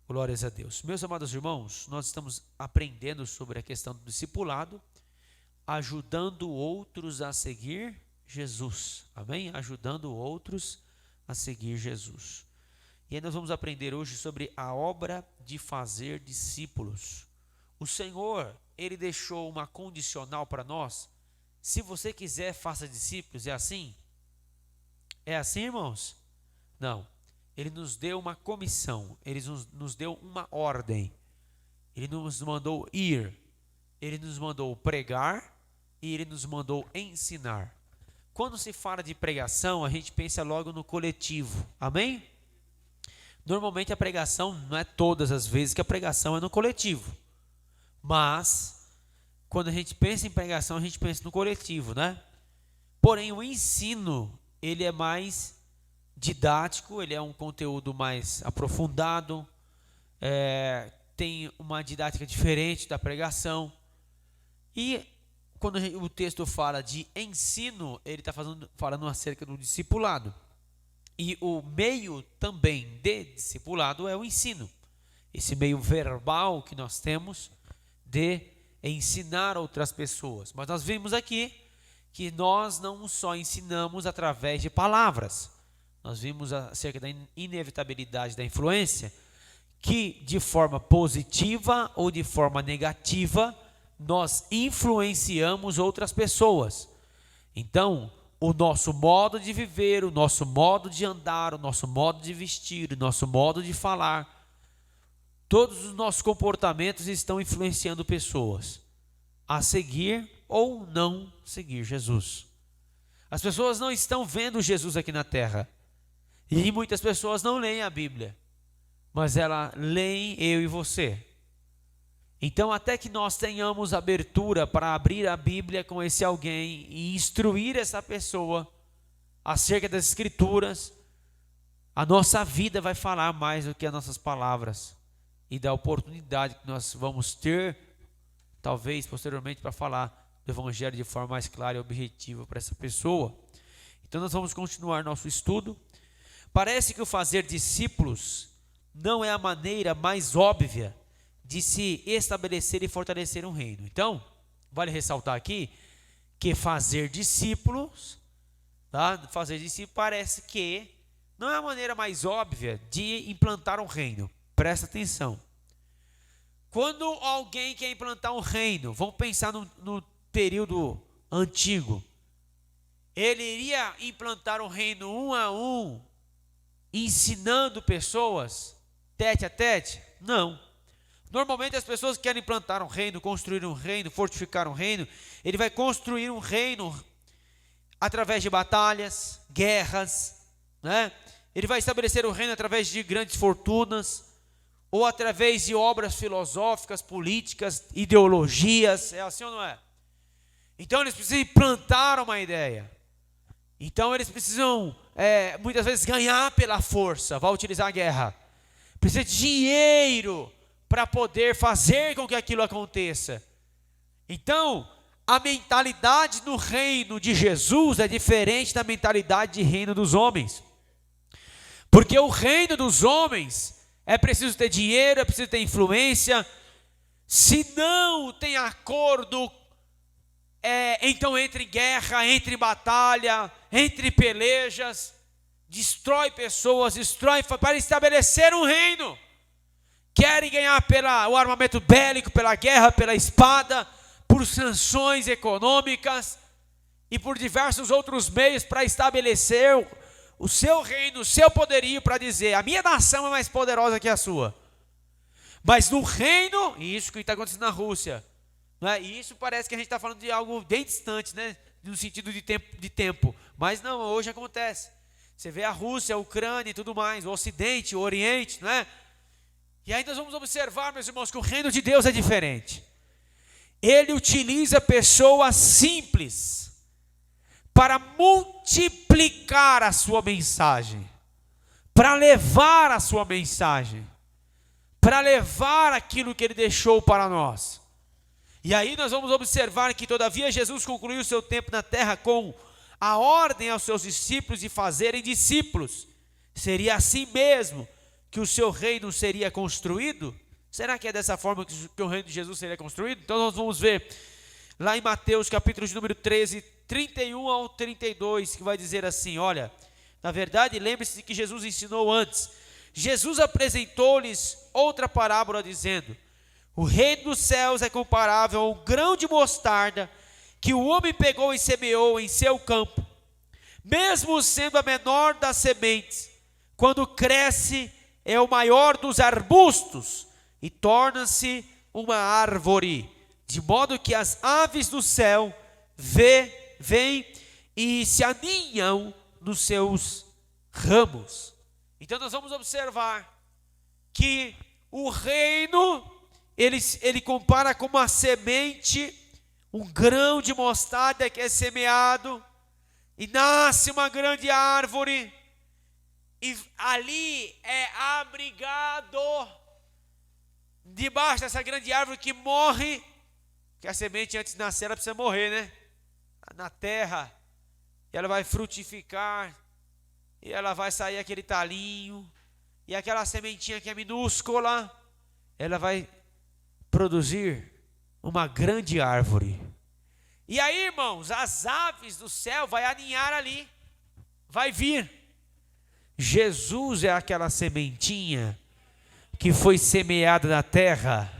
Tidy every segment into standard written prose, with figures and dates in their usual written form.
Glórias a Deus. Meus amados irmãos, nós estamos aprendendo sobre a questão do discipulado, ajudando outros a seguir Jesus. Amém? Ajudando outros a seguir Jesus. E aí nós vamos aprender hoje sobre a obra de fazer discípulos. O Senhor, Ele deixou uma condicional para nós. Se você quiser, faça discípulos. É assim? É assim, irmãos? Não. Ele nos deu uma comissão, Ele nos deu uma ordem, Ele nos mandou ir, Ele nos mandou pregar e Ele nos mandou ensinar. Quando se fala de pregação, a gente pensa logo no coletivo, amém? Normalmente a pregação, não é todas as vezes que a pregação é no coletivo, mas quando a gente pensa em pregação, a gente pensa no coletivo, né? Porém, o ensino, ele é mais didático, ele é um conteúdo mais aprofundado, tem uma didática diferente da pregação. E quando o texto fala de ensino, ele está falando acerca do discipulado. E o meio também de discipulado é o ensino. Esse meio verbal que nós temos de ensinar outras pessoas. Mas nós vimos aqui que nós não só ensinamos através de palavras. Nós vimos acerca da inevitabilidade da influência, que de forma positiva ou de forma negativa, nós influenciamos outras pessoas. Então, o nosso modo de viver, o nosso modo de andar, o nosso modo de vestir, o nosso modo de falar, todos os nossos comportamentos estão influenciando pessoas a seguir ou não seguir Jesus. As pessoas não estão vendo Jesus aqui na terra. E muitas pessoas não leem a Bíblia, mas elas leem eu e você. Então, até que nós tenhamos abertura para abrir a Bíblia com esse alguém e instruir essa pessoa acerca das Escrituras, a nossa vida vai falar mais do que as nossas palavras e da oportunidade que nós vamos ter, talvez posteriormente, para falar do Evangelho de forma mais clara e objetiva para essa pessoa. Então, nós vamos continuar nosso estudo. Parece que o fazer discípulos não é a maneira mais óbvia de se estabelecer e fortalecer um reino. Então, vale ressaltar aqui que fazer discípulos, tá? Fazer discípulos parece que não é a maneira mais óbvia de implantar um reino. Presta atenção. Quando alguém quer implantar um reino, vamos pensar no período antigo, ele iria implantar um reino um a um, ensinando pessoas tete a tete? Não. Normalmente as pessoas que querem implantar um reino, construir um reino, fortificar um reino, ele vai construir um reino através de batalhas, guerras, né? Ele vai estabelecer um reino através de grandes fortunas, ou através de obras filosóficas, políticas, ideologias. É assim ou não é? Então eles precisam implantar uma ideia. Então eles precisam muitas vezes ganhar pela força, vai utilizar a guerra. Precisa de dinheiro para poder fazer com que aquilo aconteça. Então, a mentalidade no reino de Jesus é diferente da mentalidade de reino dos homens. Porque o reino dos homens é preciso ter dinheiro, é preciso ter influência. Se não tem acordo, então entra em guerra, entra em batalha, entra em pelejas, destrói pessoas, para estabelecer um reino. Querem ganhar pelo armamento bélico, pela guerra, pela espada, por sanções econômicas e por diversos outros meios para estabelecer o seu reino, o seu poderio, para dizer: a minha nação é mais poderosa que a sua. Mas no reino, e isso que está acontecendo na Rússia, não é? E isso parece que a gente está falando de algo bem distante, né? No sentido de tempo, mas não, hoje acontece. Você vê a Rússia, a Ucrânia e tudo mais, o Ocidente, o Oriente, não é? E aí nós vamos observar, meus irmãos, que o reino de Deus é diferente. Ele utiliza pessoas simples para multiplicar a sua mensagem, para levar a sua mensagem, para levar aquilo que ele deixou para nós. E aí nós vamos observar que todavia Jesus concluiu o seu tempo na terra com a ordem aos seus discípulos de fazerem discípulos. Seria assim mesmo que o seu reino seria construído? Será que é dessa forma que o reino de Jesus seria construído? Então nós vamos ver lá em Mateus capítulo de número 13, 31 ao 32, que vai dizer assim, olha, na verdade, lembre-se que Jesus ensinou antes. Jesus apresentou-lhes outra parábola dizendo, o reino dos céus é comparável a um grão de mostarda que o homem pegou e semeou em seu campo. Mesmo sendo a menor das sementes, quando cresce é o maior dos arbustos e torna-se uma árvore, de modo que as aves do céu vêm e se aninham nos seus ramos. Então nós vamos observar que o reino, ele compara com uma semente, um grão de mostarda que é semeado, e nasce uma grande árvore, e ali é abrigado, debaixo dessa grande árvore que morre, que a semente antes de nascer ela precisa morrer, né? Na terra, e ela vai frutificar, e ela vai sair aquele talinho, e aquela sementinha que é minúscula, ela vai produzir uma grande árvore. E aí, irmãos, as aves do céu vai aninhar ali, vai vir. Jesus é aquela sementinha que foi semeada na terra,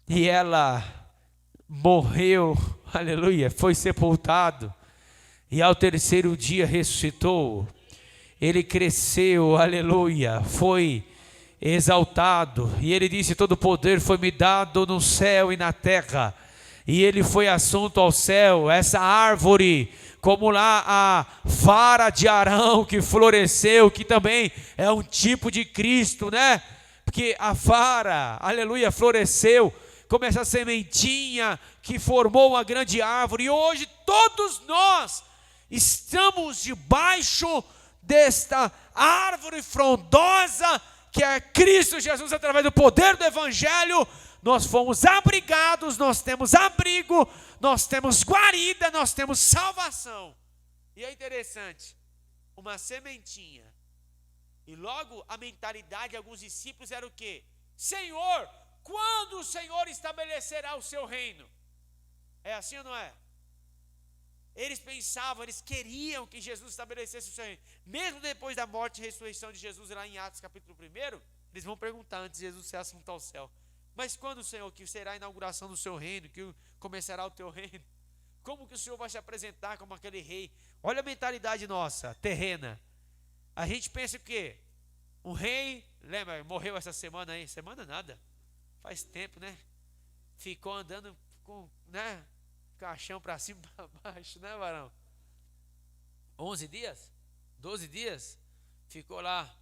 e ela morreu, aleluia, foi sepultado, e ao terceiro dia ressuscitou. Ele cresceu, aleluia, foi exaltado, e ele disse, todo poder foi me dado no céu e na terra, e ele foi assunto ao céu. Essa árvore, como lá a vara de Arão que floresceu, que também é um tipo de Cristo, né? Porque a vara, aleluia, floresceu, como essa sementinha que formou uma grande árvore, e hoje todos nós estamos debaixo desta árvore frondosa, que é Cristo Jesus. Através do poder do Evangelho, nós fomos abrigados, nós temos abrigo, nós temos guarida, nós temos salvação. E é interessante, uma sementinha, e logo a mentalidade de alguns discípulos era o quê? Senhor, quando o Senhor estabelecerá o seu reino? É assim ou não é? Eles pensavam, eles queriam que Jesus estabelecesse o seu reino. Mesmo depois da morte e ressurreição de Jesus, lá em Atos capítulo 1, eles vão perguntar antes de Jesus ser assunto ao céu. Mas quando, Senhor, que será a inauguração do seu reino, que começará o teu reino? Como que o Senhor vai se apresentar como aquele rei? Olha a mentalidade nossa, terrena. A gente pensa o quê? Um rei, lembra, morreu essa semana aí? Semana nada, faz tempo, né? Ficou andando com, né, caixão para cima e para baixo, né, varão? 11 dias? 12 dias? Ficou lá,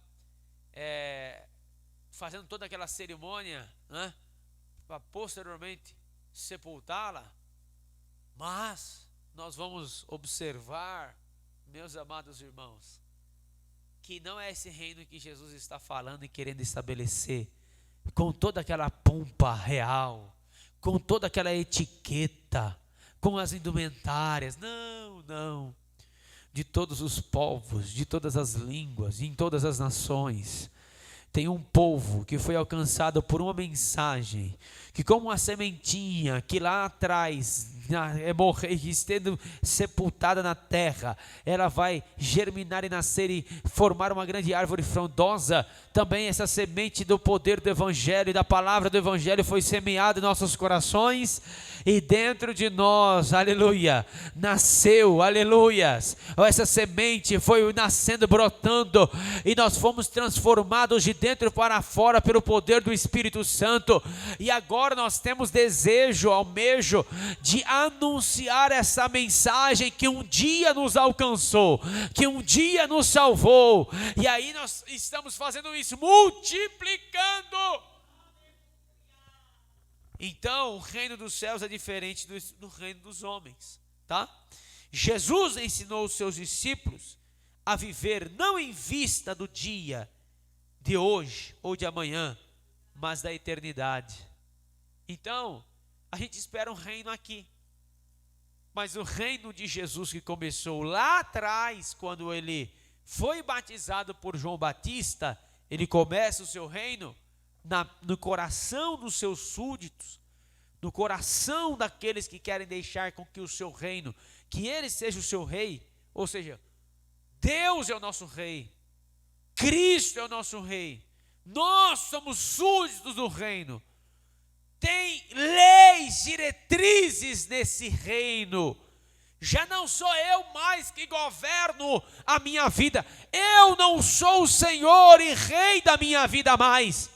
fazendo toda aquela cerimônia, né, para posteriormente sepultá-la. Mas nós vamos observar, meus amados irmãos, que não é esse reino que Jesus está falando e querendo estabelecer, com toda aquela pompa real, com toda aquela etiqueta, com as indumentárias. Não, não. De todos os povos, de todas as línguas, em todas as nações, tem um povo que foi alcançado por uma mensagem, que como uma sementinha que lá atrás estendo sepultada na terra, ela vai germinar e nascer e formar uma grande árvore frondosa. Também essa semente do poder do Evangelho e da palavra do Evangelho foi semeada em nossos corações, e dentro de nós, aleluia, nasceu, aleluias, essa semente foi nascendo, brotando, e nós fomos transformados de dentro para fora pelo poder do Espírito Santo, e agora nós temos desejo, almejo de anunciar essa mensagem que um dia nos alcançou, que um dia nos salvou, e aí nós estamos fazendo isso, multiplicando. Então o reino dos céus é diferente do reino dos homens, tá? Jesus ensinou os seus discípulos a viver não em vista do dia de hoje ou de amanhã, mas da eternidade. Então a gente espera um reino aqui, mas o reino de Jesus que começou lá atrás, quando ele foi batizado por João Batista, Ele começa o seu reino no coração dos seus súditos, no coração daqueles que querem deixar com que o seu reino, que ele seja o seu rei, ou seja, Deus é o nosso rei, Cristo é o nosso rei, nós somos súditos do reino. Tem leis, diretrizes nesse reino. Já não sou eu mais que governo a minha vida. Eu não sou o Senhor e Rei da minha vida mais.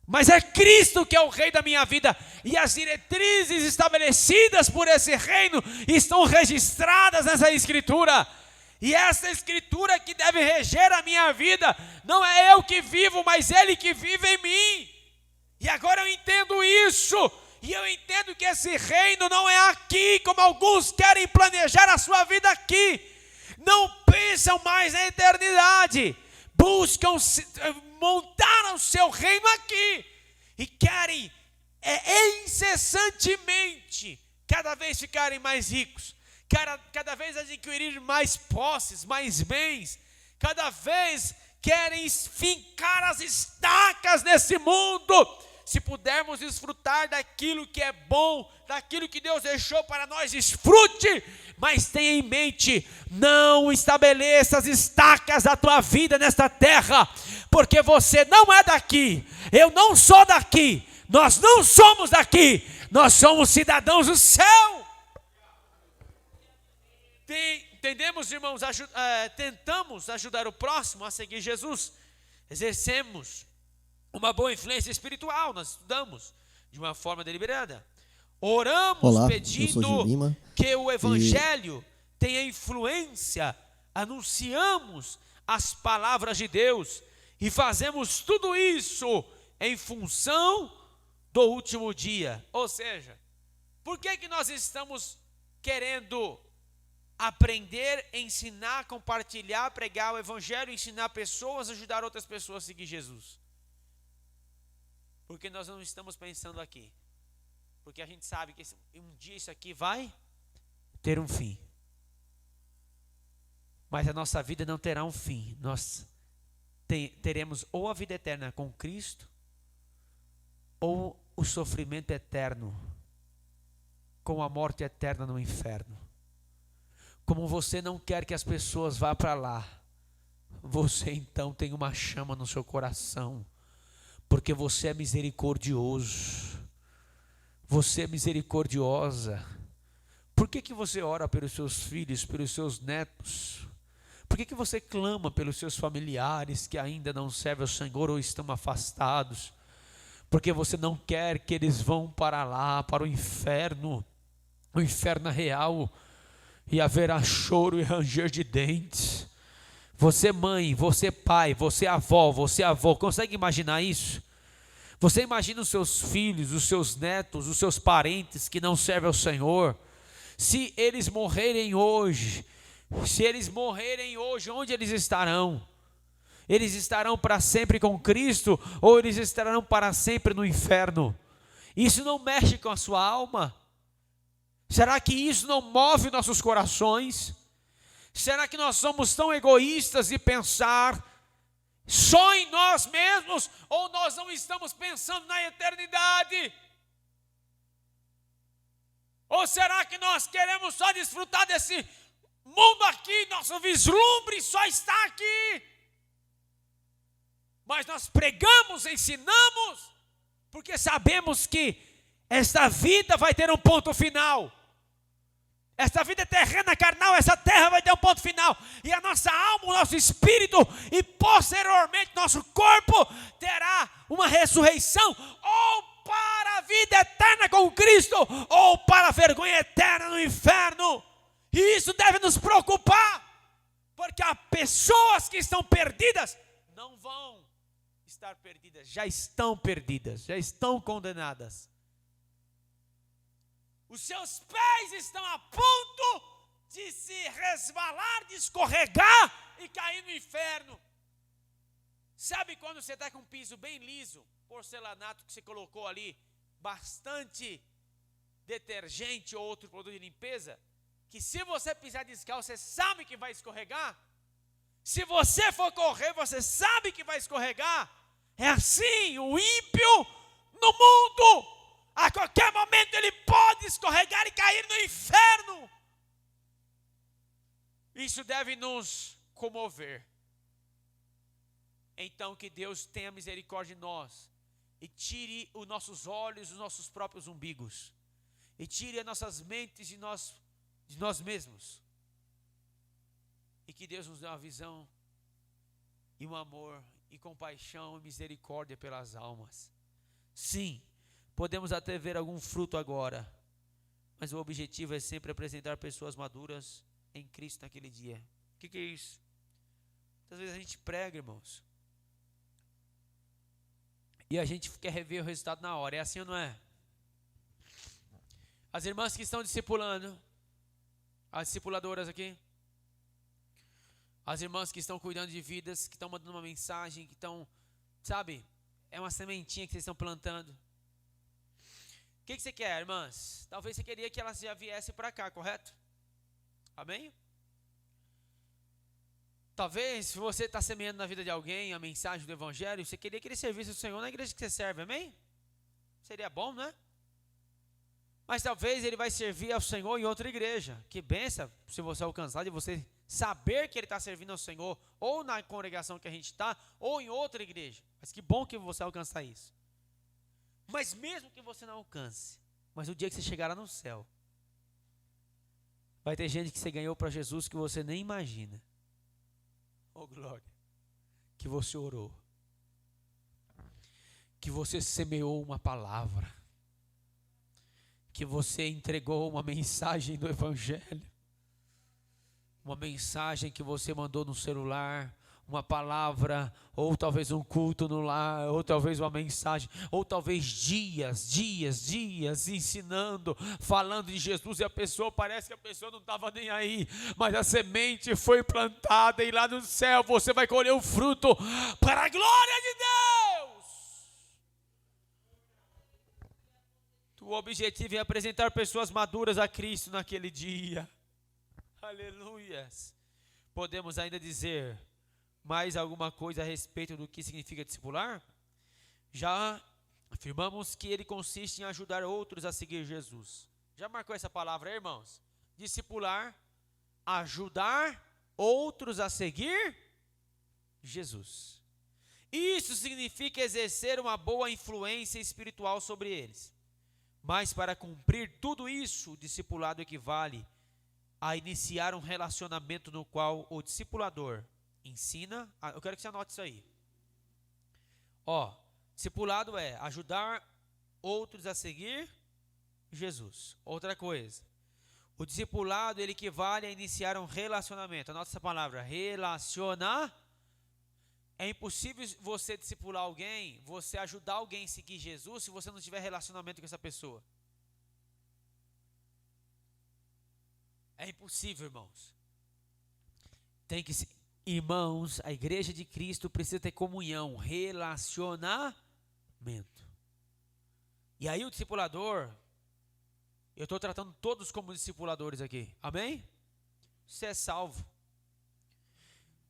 Mas é Cristo que é o Rei da minha vida. E as diretrizes estabelecidas por esse reino estão registradas nessa Escritura. E essa Escritura que deve reger a minha vida. Não é eu que vivo, mas Ele que vive em mim. E agora eu entendo isso. E eu entendo que esse reino não é aqui, como alguns querem planejar a sua vida aqui. Não pensam mais na eternidade. Buscam montar o seu reino aqui. E querem incessantemente cada vez ficarem mais ricos. Cada vez adquirir mais posses, mais bens. Cada vez querem fincar as estacas nesse mundo. Se pudermos desfrutar daquilo que é bom, daquilo que Deus deixou para nós, desfrute, mas tenha em mente, não estabeleça as estacas da tua vida nesta terra, porque você não é daqui, eu não sou daqui, nós não somos daqui, nós somos cidadãos do céu. Entendemos, irmãos? Tentamos ajudar o próximo a seguir Jesus, exercemos uma boa influência espiritual, nós estudamos de uma forma deliberada. Oramos pedindo que o Evangelho tenha influência, anunciamos as palavras de Deus e fazemos tudo isso em função do último dia. Ou seja, por que nós estamos querendo aprender, ensinar, compartilhar, pregar o Evangelho, ensinar pessoas, ajudar outras pessoas a seguir Jesus? Porque nós não estamos pensando aqui. Porque a gente sabe que um dia isso aqui vai ter um fim. Mas a nossa vida não terá um fim. Nós teremos ou a vida eterna com Cristo, ou o sofrimento eterno, com a morte eterna no inferno. Como você não quer que as pessoas vá para lá, você então tem uma chama no seu coração. Porque você é misericordioso, você é misericordiosa. Por que você ora pelos seus filhos, pelos seus netos? Por que você clama pelos seus familiares que ainda não servem ao Senhor ou estão afastados? Porque você não quer que eles vão para lá, para o inferno real, e haverá choro e ranger de dentes. Você mãe, você pai, você avó, consegue imaginar isso? Você imagina os seus filhos, os seus netos, os seus parentes que não servem ao Senhor? Se eles morrerem hoje, onde eles estarão? Eles estarão para sempre com Cristo ou eles estarão para sempre no inferno? Isso não mexe com a sua alma? Será que isso não move nossos corações? Será que nós somos tão egoístas de pensar só em nós mesmos, ou nós não estamos pensando na eternidade? Ou será que nós queremos só desfrutar desse mundo aqui, nosso vislumbre só está aqui? Mas nós pregamos, ensinamos, porque sabemos que esta vida vai ter um ponto final. Essa vida terrena, carnal, essa terra vai ter um ponto final. E a nossa alma, o nosso espírito e posteriormente nosso corpo terá uma ressurreição, ou para a vida eterna com Cristo, ou para a vergonha eterna no inferno. E isso deve nos preocupar, porque há pessoas que estão perdidas, não vão estar perdidas, já estão perdidas, já estão condenadas. Os seus pés estão a ponto de se resvalar, de escorregar e cair no inferno. Sabe quando você está com um piso bem liso, porcelanato, que você colocou ali bastante detergente ou outro produto de limpeza, que se você pisar descalço, você sabe que vai escorregar? Se você for correr, você sabe que vai escorregar. É assim, o ímpio no mundo, a qualquer momento ele pode escorregar e cair no inferno. Isso deve nos comover. Então que Deus tenha misericórdia de nós e tire os nossos olhos, os nossos próprios umbigos, e tire as nossas mentes de nós mesmos, e que Deus nos dê uma visão e um amor e compaixão e misericórdia pelas almas. Sim, podemos até ver algum fruto agora, mas o objetivo é sempre apresentar pessoas maduras em Cristo naquele dia. O que é isso? Às vezes a gente prega, irmãos, e a gente quer rever o resultado na hora. É assim ou não é? As irmãs que estão discipulando, as discipuladoras aqui, as irmãs que estão cuidando de vidas, que estão mandando uma mensagem, que estão, sabe, é uma sementinha que vocês estão plantando. O que você quer, irmãs? Talvez você queria que elas já viessem para cá, correto? Amém? Talvez, se você está semeando na vida de alguém a mensagem do Evangelho, você queria que ele servisse o Senhor na igreja que você serve, amém? Seria bom, né? Mas talvez ele vai servir ao Senhor em outra igreja. Que benção se você alcançar de você saber que ele está servindo ao Senhor, ou na congregação que a gente está, ou em outra igreja. Mas que bom que você alcançar isso. Mas mesmo que você não alcance, mas o dia que você chegar lá no céu, vai ter gente que você ganhou para Jesus que você nem imagina. Oh glória, que você orou, que você semeou uma palavra, que você entregou uma mensagem do Evangelho, uma mensagem que você mandou no celular, uma palavra, ou talvez um culto no lar, ou talvez uma mensagem, ou talvez dias ensinando, falando de Jesus, e a pessoa, parece que a pessoa não estava nem aí, mas a semente foi plantada, e lá no céu você vai colher o fruto, para a glória de Deus. O objetivo é apresentar pessoas maduras a Cristo naquele dia. Aleluias. Podemos ainda dizer mais alguma coisa a respeito do que significa discipular? Já afirmamos que ele consiste em ajudar outros a seguir Jesus. Já marcou essa palavra aí, irmãos? Discipular, ajudar outros a seguir Jesus. Isso significa exercer uma boa influência espiritual sobre eles. Mas para cumprir tudo isso, o discipulado equivale a iniciar um relacionamento no qual o discipulador ensina. Eu quero que você anote isso aí. Discipulado é ajudar outros a seguir Jesus. Outra coisa, o discipulado ele equivale a iniciar um relacionamento. Anota essa palavra, relacionar. É impossível você discipular alguém, você ajudar alguém a seguir Jesus, se você não tiver relacionamento com essa pessoa. É impossível, irmãos. Irmãos, a igreja de Cristo precisa ter comunhão, relacionamento. E aí o discipulador, eu estou tratando todos como discipuladores aqui, amém? Você é salvo.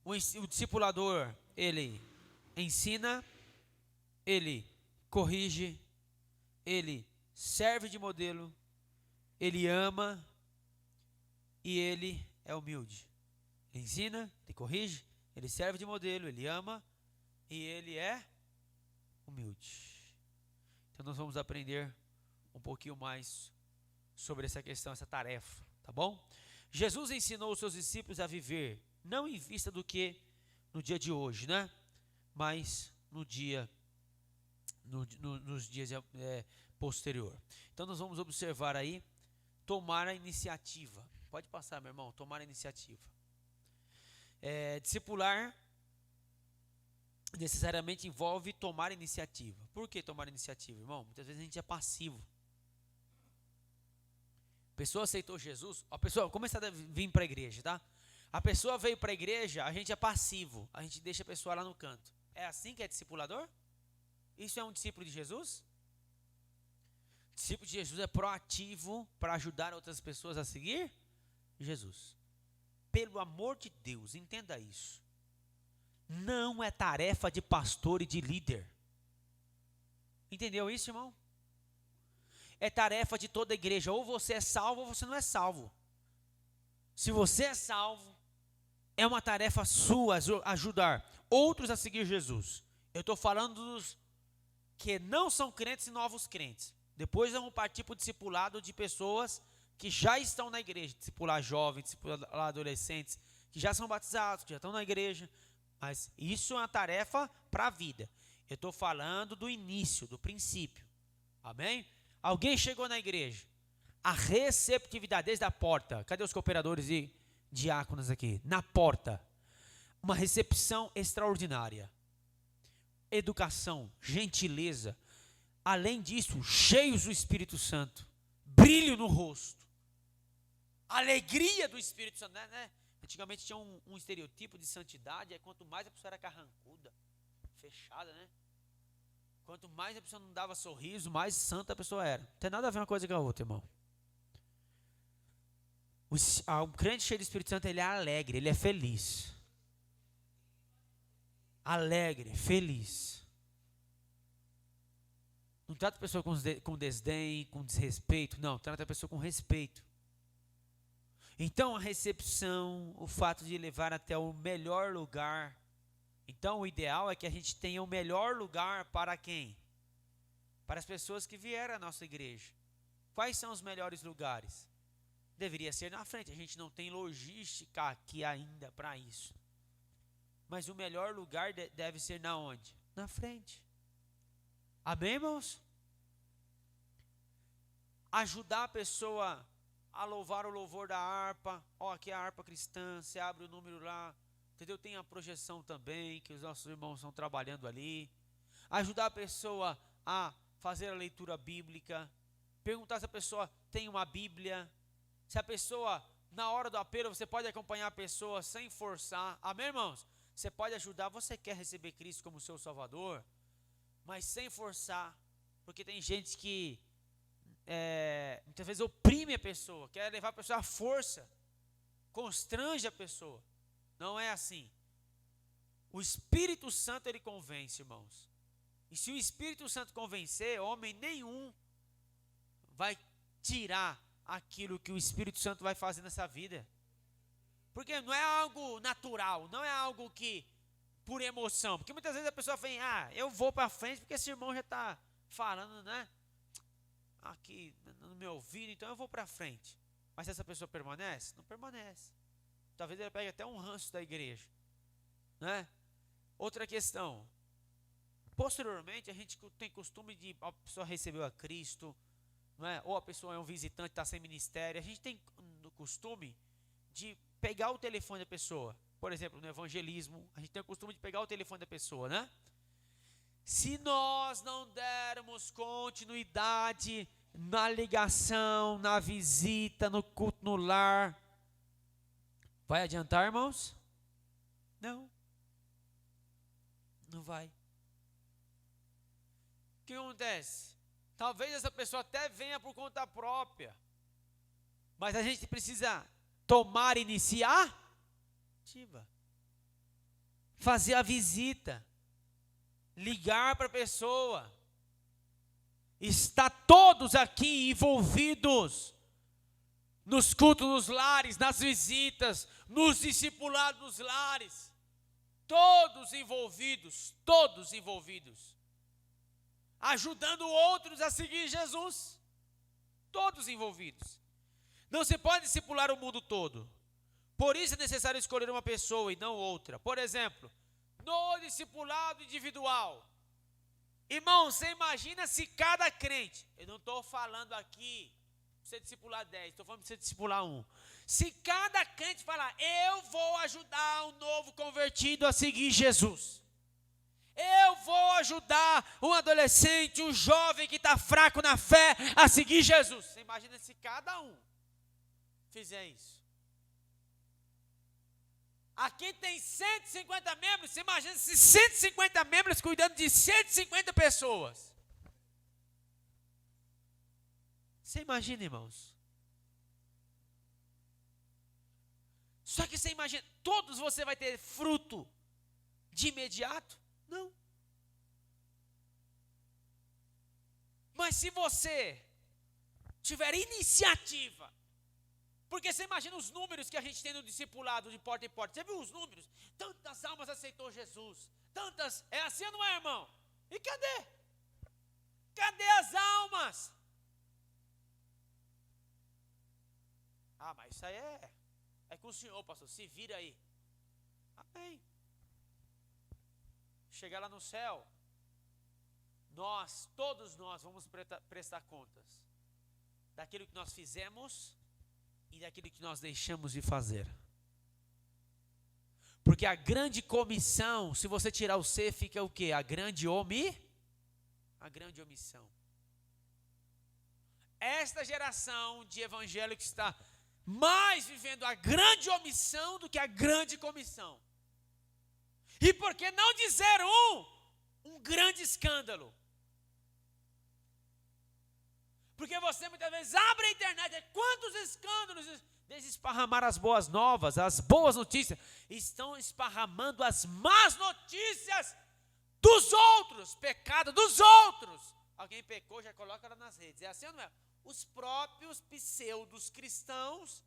O discipulador, ele ensina, ele corrige, ele serve de modelo, ele ama e ele é humilde. Ele ensina, ele corrige, ele serve de modelo, ele ama e ele é humilde. Então nós vamos aprender um pouquinho mais sobre essa questão, essa tarefa, tá bom? Jesus ensinou os seus discípulos a viver, não em vista do que no dia de hoje, né? Mas nos dias posterior. Então nós vamos observar aí, tomar a iniciativa. Pode passar, meu irmão, tomar a iniciativa. Discipular necessariamente envolve tomar iniciativa. Por que tomar iniciativa, irmão? Muitas vezes a gente é passivo. A pessoa aceitou Jesus, a pessoa começa a vir para a igreja, tá? A pessoa veio para a igreja, a gente é passivo, a gente deixa a pessoa lá no canto. É assim que é discipulador? Isso é um discípulo de Jesus? Discípulo de Jesus é proativo para ajudar outras pessoas a seguir Jesus. Pelo amor de Deus, entenda isso. não é tarefa de pastor e de líder. Entendeu isso, irmão? É tarefa de toda a igreja. Ou você é salvo ou você não é salvo. Se você é salvo, é uma tarefa sua ajudar outros a seguir Jesus. Eu estou falando dos que não são crentes e novos crentes. Depois vamos partir para o discipulado de pessoas que já estão na igreja. Discipular jovens, discipular adolescentes, que já são batizados, que já estão na igreja. Mas isso é uma tarefa para a vida. Eu estou falando do início, do princípio. Amém? Alguém chegou na igreja. A receptividade desde a porta. Cadê os cooperadores e diáconos aqui? Na porta. Uma recepção extraordinária. Educação, gentileza. Além disso, cheios do Espírito Santo. Brilho no rosto. Alegria do Espírito Santo. Né? Antigamente tinha um estereotipo de santidade. Quanto mais a pessoa era carrancuda, fechada, né? Quanto mais a pessoa não dava sorriso, mais santa a pessoa era. Não tem nada a ver uma coisa com a outra, irmão. O crente cheio do Espírito Santo, ele é alegre, ele é feliz. Alegre, feliz. Não trata a pessoa com desdém, com desrespeito. Não, trata a pessoa com respeito. Então a recepção, o fato de levar até o melhor lugar. Então o ideal é que a gente tenha o melhor lugar para quem? Para as pessoas que vieram à nossa igreja. Quais são os melhores lugares? Deveria ser na frente. A gente não tem logística aqui ainda para isso. Mas o melhor lugar deve ser na onde? Na frente. Amém, irmãos? Ajudar a pessoa a louvar o louvor da harpa. Ó, aqui é a harpa cristã. Você abre o número lá. Entendeu? Tem a projeção também, que os nossos irmãos estão trabalhando ali. Ajudar a pessoa a fazer a leitura bíblica. Perguntar se a pessoa tem uma Bíblia. Se a pessoa, na hora do apelo, você pode acompanhar a pessoa sem forçar. Amém, irmãos? Você pode ajudar. Você quer receber Cristo como seu Salvador, mas sem forçar. Porque tem gente que muitas vezes oprime a pessoa, quer levar a pessoa à força, constrange a pessoa. Não é assim. O Espírito Santo, ele convence, irmãos. E se o Espírito Santo convencer, homem nenhum vai tirar aquilo que o Espírito Santo vai fazer nessa vida. Porque não é algo natural, não é algo que por emoção. Porque muitas vezes a pessoa vem, eu vou para frente porque esse irmão já está falando, né? Aqui no meu ouvido, então eu vou para frente. Mas se essa pessoa permanece? Não permanece. Talvez ele pegue até um ranço da igreja, né? Outra questão. Posteriormente, a gente tem costume de a pessoa recebeu a Cristo, não é? Ou a pessoa é um visitante, está sem ministério. A gente tem o costume de pegar o telefone da pessoa. Por exemplo, no evangelismo, a gente tem o costume de pegar o telefone da pessoa, né? Se nós não dermos continuidade na ligação, na visita, no culto no lar, vai adiantar, irmãos? Não. Não vai. O que acontece? Talvez essa pessoa até venha por conta própria, mas a gente precisa tomar iniciativa, fazer a visita, ligar para a pessoa. Está todos aqui envolvidos nos cultos nos lares, nas visitas, nos discipulados nos lares. Todos envolvidos, ajudando outros a seguir Jesus. Todos envolvidos. Não se pode discipular o mundo todo. Por isso é necessário escolher uma pessoa e não outra. Por exemplo, no discipulado individual. Irmão, você imagina se cada crente, eu não estou falando aqui para você discipular 10, estou falando para você discipular 1. Se cada crente falar, eu vou ajudar um novo convertido a seguir Jesus. Eu vou ajudar um adolescente, um jovem que está fraco na fé a seguir Jesus. Você imagina se cada um fizer isso. Aqui tem 150 membros, você imagina se 150 membros cuidando de 150 pessoas. Você imagina, irmãos? Só que você imagina, todos você vai ter fruto de imediato? Não. Mas se você tiver iniciativa, porque você imagina os números que a gente tem no discipulado de porta em porta. Você viu os números? Tantas almas aceitou Jesus. Tantas. É assim ou não é, irmão? E cadê? Cadê as almas? Ah, mas isso aí é com o senhor, pastor. Se vira aí. Amém. Chegar lá no céu, todos nós vamos prestar contas daquilo que nós fizemos e daquilo que nós deixamos de fazer. Porque a grande comissão, se você tirar o C, fica o quê? A grande omissão. Esta geração de evangélicos está mais vivendo a grande omissão do que a grande comissão. E por que não dizer um grande escândalo? Porque você muitas vezes abre a internet, quantos escândalos desesparramar as boas novas, as boas notícias, estão esparramando as más notícias dos outros, pecado dos outros. Alguém pecou, já coloca ela nas redes. É assim ou não é? Os próprios pseudos cristãos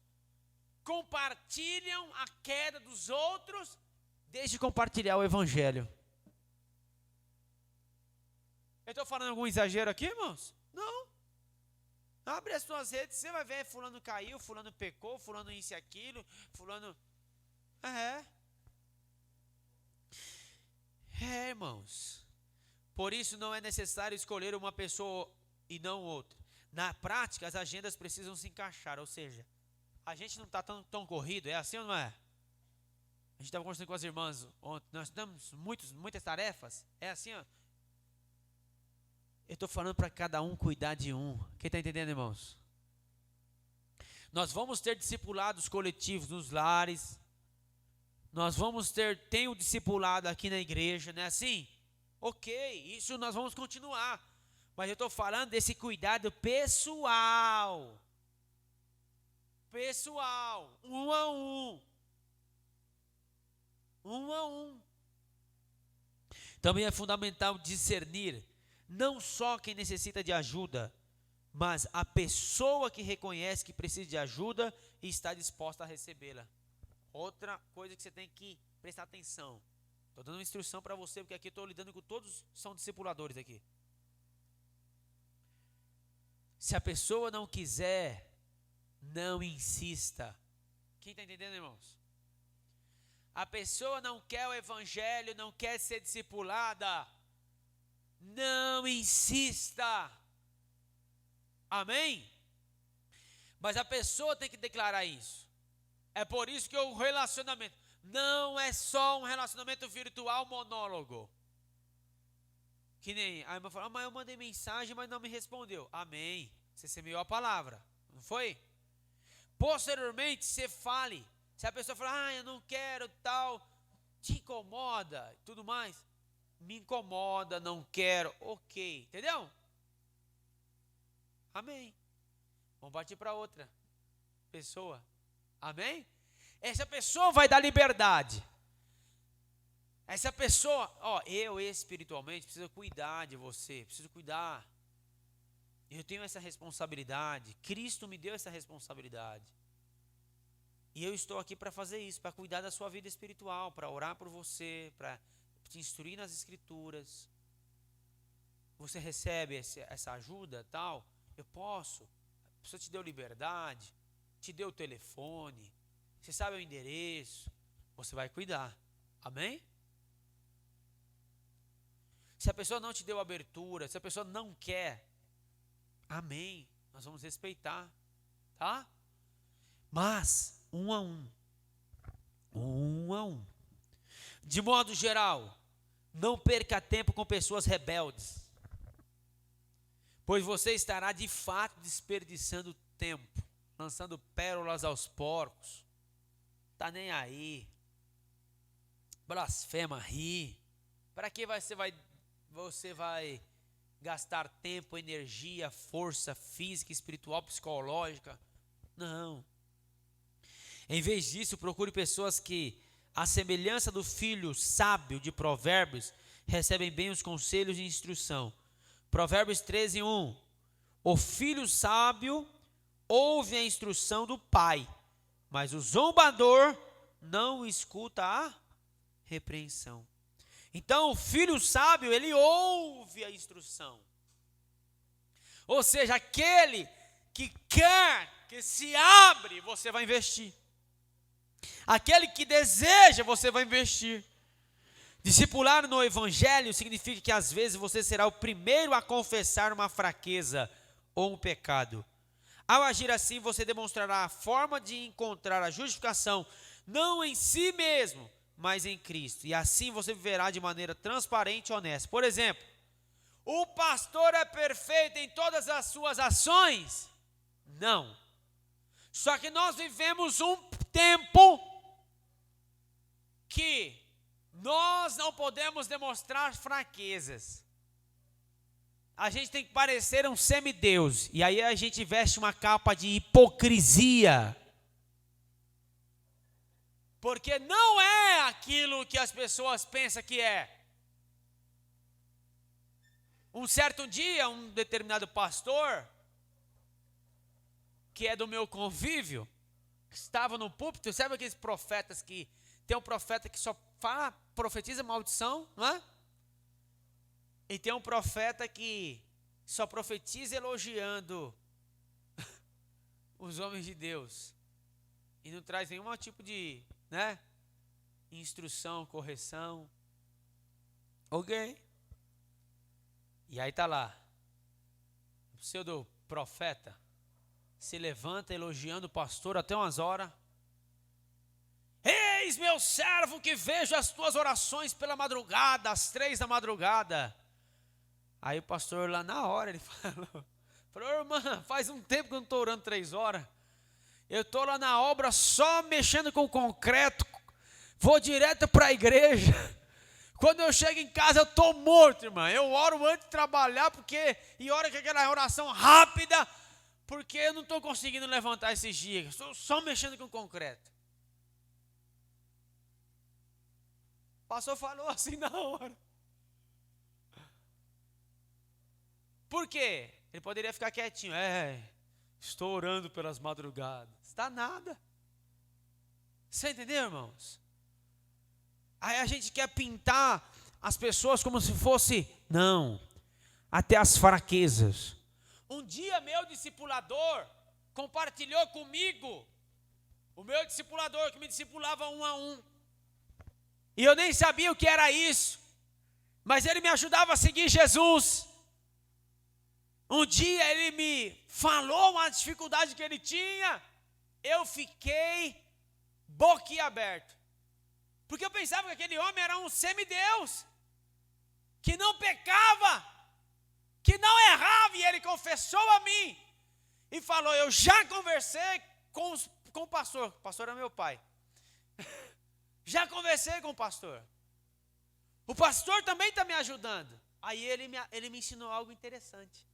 compartilham a queda dos outros, desde compartilhar o evangelho. Eu estou falando algum exagero aqui, irmãos? Não. Abre as suas redes, você vai ver, fulano caiu, fulano pecou, fulano isso e aquilo, fulano... irmãos. Por isso não é necessário escolher uma pessoa e não outra. Na prática, as agendas precisam se encaixar, ou seja, a gente não está tão corrido, é assim ou não é? A gente estava conversando com as irmãs ontem, nós temos muitas tarefas, é assim, ó. Eu estou falando para cada um cuidar de um. Quem está entendendo, irmãos? Nós vamos ter discipulados coletivos nos lares. Nós vamos tem o discipulado aqui na igreja, não é assim? Ok, isso nós vamos continuar. Mas eu estou falando desse cuidado pessoal. Pessoal, um a um. Um a um. Também é fundamental discernir não só quem necessita de ajuda, mas a pessoa que reconhece que precisa de ajuda e está disposta a recebê-la. Outra coisa que você tem que prestar atenção. Estou dando uma instrução para você, porque aqui estou lidando com todos, são discipuladores aqui. Se a pessoa não quiser, não insista. Quem está entendendo, irmãos? A pessoa não quer o evangelho, não quer ser discipulada, não insista. Amém? Mas a pessoa tem que declarar isso. É por isso que o relacionamento não é só um relacionamento virtual monólogo. Que nem a irmã fala, mas eu mandei mensagem, mas não me respondeu. Amém. Você semeou a palavra, não foi? Posteriormente, você fale. Se a pessoa falar, eu não quero tal, te incomoda e tudo mais. Me incomoda, não quero, ok, entendeu? Amém. Vamos partir para outra pessoa. Amém? Essa pessoa vai dar liberdade. Essa pessoa, eu espiritualmente preciso cuidar de você, preciso cuidar. Eu tenho essa responsabilidade. Cristo me deu essa responsabilidade. E eu estou aqui para fazer isso, para cuidar da sua vida espiritual, para orar por você, para te instruir nas escrituras. Você recebe essa ajuda, tal? Eu posso. A pessoa te deu liberdade, te deu o telefone, você sabe o endereço, você vai cuidar. Amém? Se a pessoa não te deu abertura, se a pessoa não quer, amém, nós vamos respeitar, tá? Mas, um a um. De modo geral, não perca tempo com pessoas rebeldes, pois você estará de fato desperdiçando tempo, lançando pérolas aos porcos. Tá nem aí. Blasfema, ri. Para que você vai gastar tempo, energia, força física, espiritual, psicológica? Não. Em vez disso, procure pessoas que A semelhança do filho sábio de Provérbios, recebem bem os conselhos e instrução. Provérbios 13:1. O filho sábio ouve a instrução do pai, mas o zombador não escuta a repreensão. Então, o filho sábio, ele ouve a instrução. Ou seja, aquele que quer, que se abre, você vai investir. Aquele que deseja, você vai investir. Discipular no evangelho significa que às vezes você será o primeiro a confessar uma fraqueza ou um pecado. Ao agir assim, você demonstrará a forma de encontrar a justificação, não em si mesmo, mas em Cristo. E assim você viverá de maneira transparente e honesta. Por exemplo, o pastor é perfeito em todas as suas ações? Não. Só que nós vivemos um tempo que nós não podemos demonstrar fraquezas. A gente tem que parecer um semideus. E aí a gente veste uma capa de hipocrisia. Porque não é aquilo que as pessoas pensam que é. Um certo dia, um determinado pastor, que é do meu convívio, estava no púlpito. Sabe aqueles profetas que... Tem um profeta que só profetiza maldição, não é? E tem um profeta que só profetiza elogiando os homens de Deus. E não traz nenhum tipo de, instrução, correção. Ok? E aí está lá, o pseudo profeta se levanta elogiando o pastor até umas horas. Eis meu servo que vejo as tuas orações pela madrugada, às 3 da madrugada. Aí o pastor lá na hora, ele falou, irmã, faz um tempo que eu não estou orando 3 horas. Eu estou lá na obra só mexendo com concreto, vou direto para a igreja. Quando eu chego em casa eu estou morto, irmã. Eu oro antes de trabalhar, e oro com aquela oração rápida, porque eu não estou conseguindo levantar esses dias. Estou só mexendo com concreto. O pastor falou assim na hora. Por quê? Ele poderia ficar quietinho. Estou orando pelas madrugadas. Está nada. Você entendeu, irmãos? Aí a gente quer pintar as pessoas como se fosse... Não. Até as fraquezas. Um dia meu discipulador compartilhou comigo. O meu discipulador que me discipulava 1 a 1. E eu nem sabia o que era isso. Mas ele me ajudava a seguir Jesus. Um dia ele me falou uma dificuldade que ele tinha. Eu fiquei boquiaberto. Porque eu pensava que aquele homem era um semideus. Que não pecava. Que não errava. E ele confessou a mim. E falou, eu já conversei com o pastor. O pastor é meu pai. Já conversei com o pastor. O pastor também está me ajudando. Aí ele me ensinou algo interessante.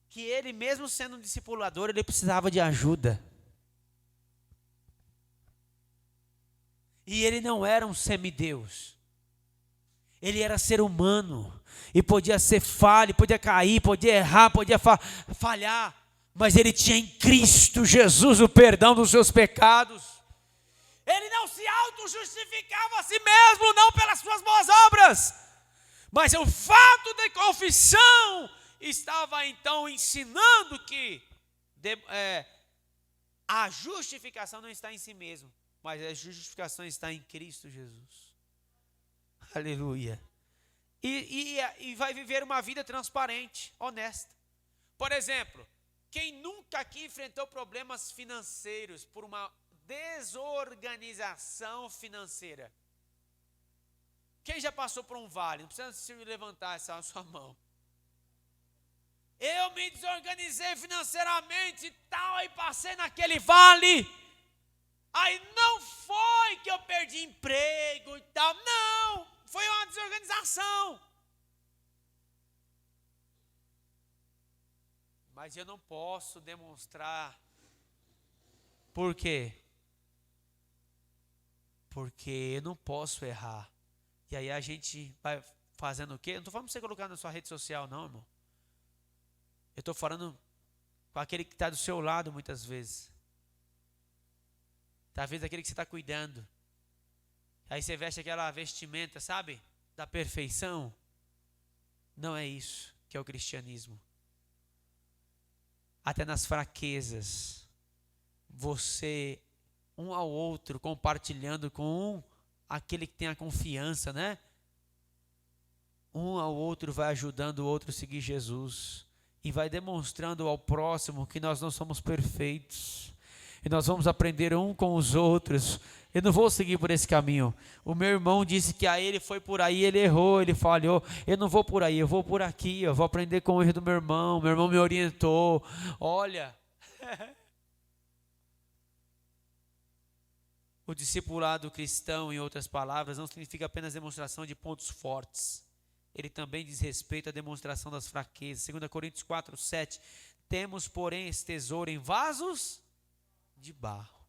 Que ele, mesmo sendo um discipulador, ele precisava de ajuda. E ele não era um semideus. Ele era ser humano. E podia ser falho, podia cair, podia errar, podia falhar. Mas ele tinha em Cristo Jesus o perdão dos seus pecados. Ele não se auto-justificava a si mesmo, não pelas suas boas obras. Mas o fato de confissão estava então ensinando que a justificação não está em si mesmo, mas a justificação está em Cristo Jesus. Aleluia. E vai viver uma vida transparente, honesta. Por exemplo, quem nunca aqui enfrentou problemas financeiros por uma desorganização financeira? Quem já passou por um vale? Não precisa se levantar essa sua mão. Eu me desorganizei financeiramente e tal, aí passei naquele vale. Aí não foi que eu perdi emprego e tal, não, foi uma desorganização. Mas eu não posso demonstrar. Por quê? porque eu não posso errar. E aí a gente vai fazendo o quê? Eu não estou falando para você colocar na sua rede social, não, irmão. Eu estou falando com aquele que está do seu lado muitas vezes. Talvez aquele que você está cuidando. Aí você veste aquela vestimenta, sabe? Da perfeição. Não é isso que é o cristianismo. Até nas fraquezas, você, um ao outro, compartilhando com aquele que tem a confiança, né? Um ao outro vai ajudando o outro a seguir Jesus. E vai demonstrando ao próximo que nós não somos perfeitos. E nós vamos aprender um com os outros. Eu não vou seguir por esse caminho. O meu irmão disse que a ele foi por aí, ele errou, ele falhou. Eu não vou por aí, eu vou por aqui. Eu vou aprender com o erro do meu irmão. Meu irmão me orientou. Olha. O discipulado cristão, em outras palavras, não significa apenas demonstração de pontos fortes. Ele também diz respeito à demonstração das fraquezas. 2 Coríntios 4, 7. Temos, porém, esse tesouro em vasos de barro,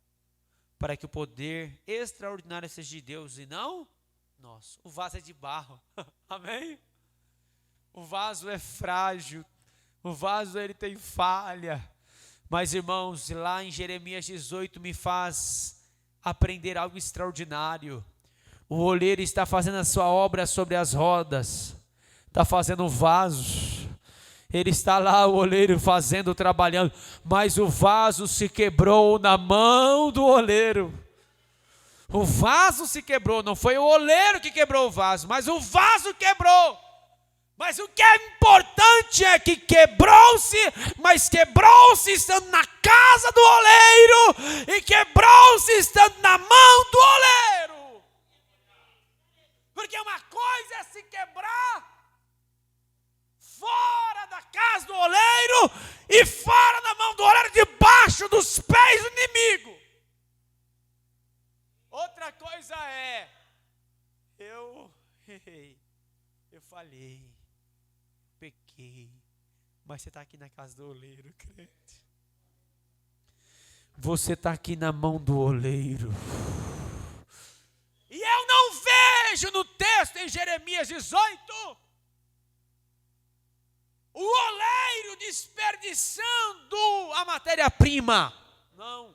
para que o poder extraordinário seja de Deus e não nosso. O vaso é de barro. Amém? O vaso é frágil. O vaso ele tem falha. Mas, irmãos, lá em Jeremias 18 me faz aprender algo extraordinário. O oleiro está fazendo a sua obra sobre as rodas, está fazendo vasos. Ele está lá, o oleiro, fazendo, trabalhando, mas o vaso se quebrou na mão do oleiro. O vaso se quebrou, não foi o oleiro que quebrou o vaso, mas o vaso quebrou. Mas o que é importante é que quebrou-se, mas quebrou-se estando na casa do oleiro e quebrou-se estando na mão do oleiro. Porque uma coisa é se quebrar fora da casa do oleiro e fora da mão do oleiro, debaixo dos pés do inimigo. Outra coisa é, eu falhei, pequei, mas você está aqui na casa do oleiro, crente. Você está aqui na mão do oleiro. E eu não vejo no texto em Jeremias 18 o oleiro desperdiçando a matéria-prima. Não.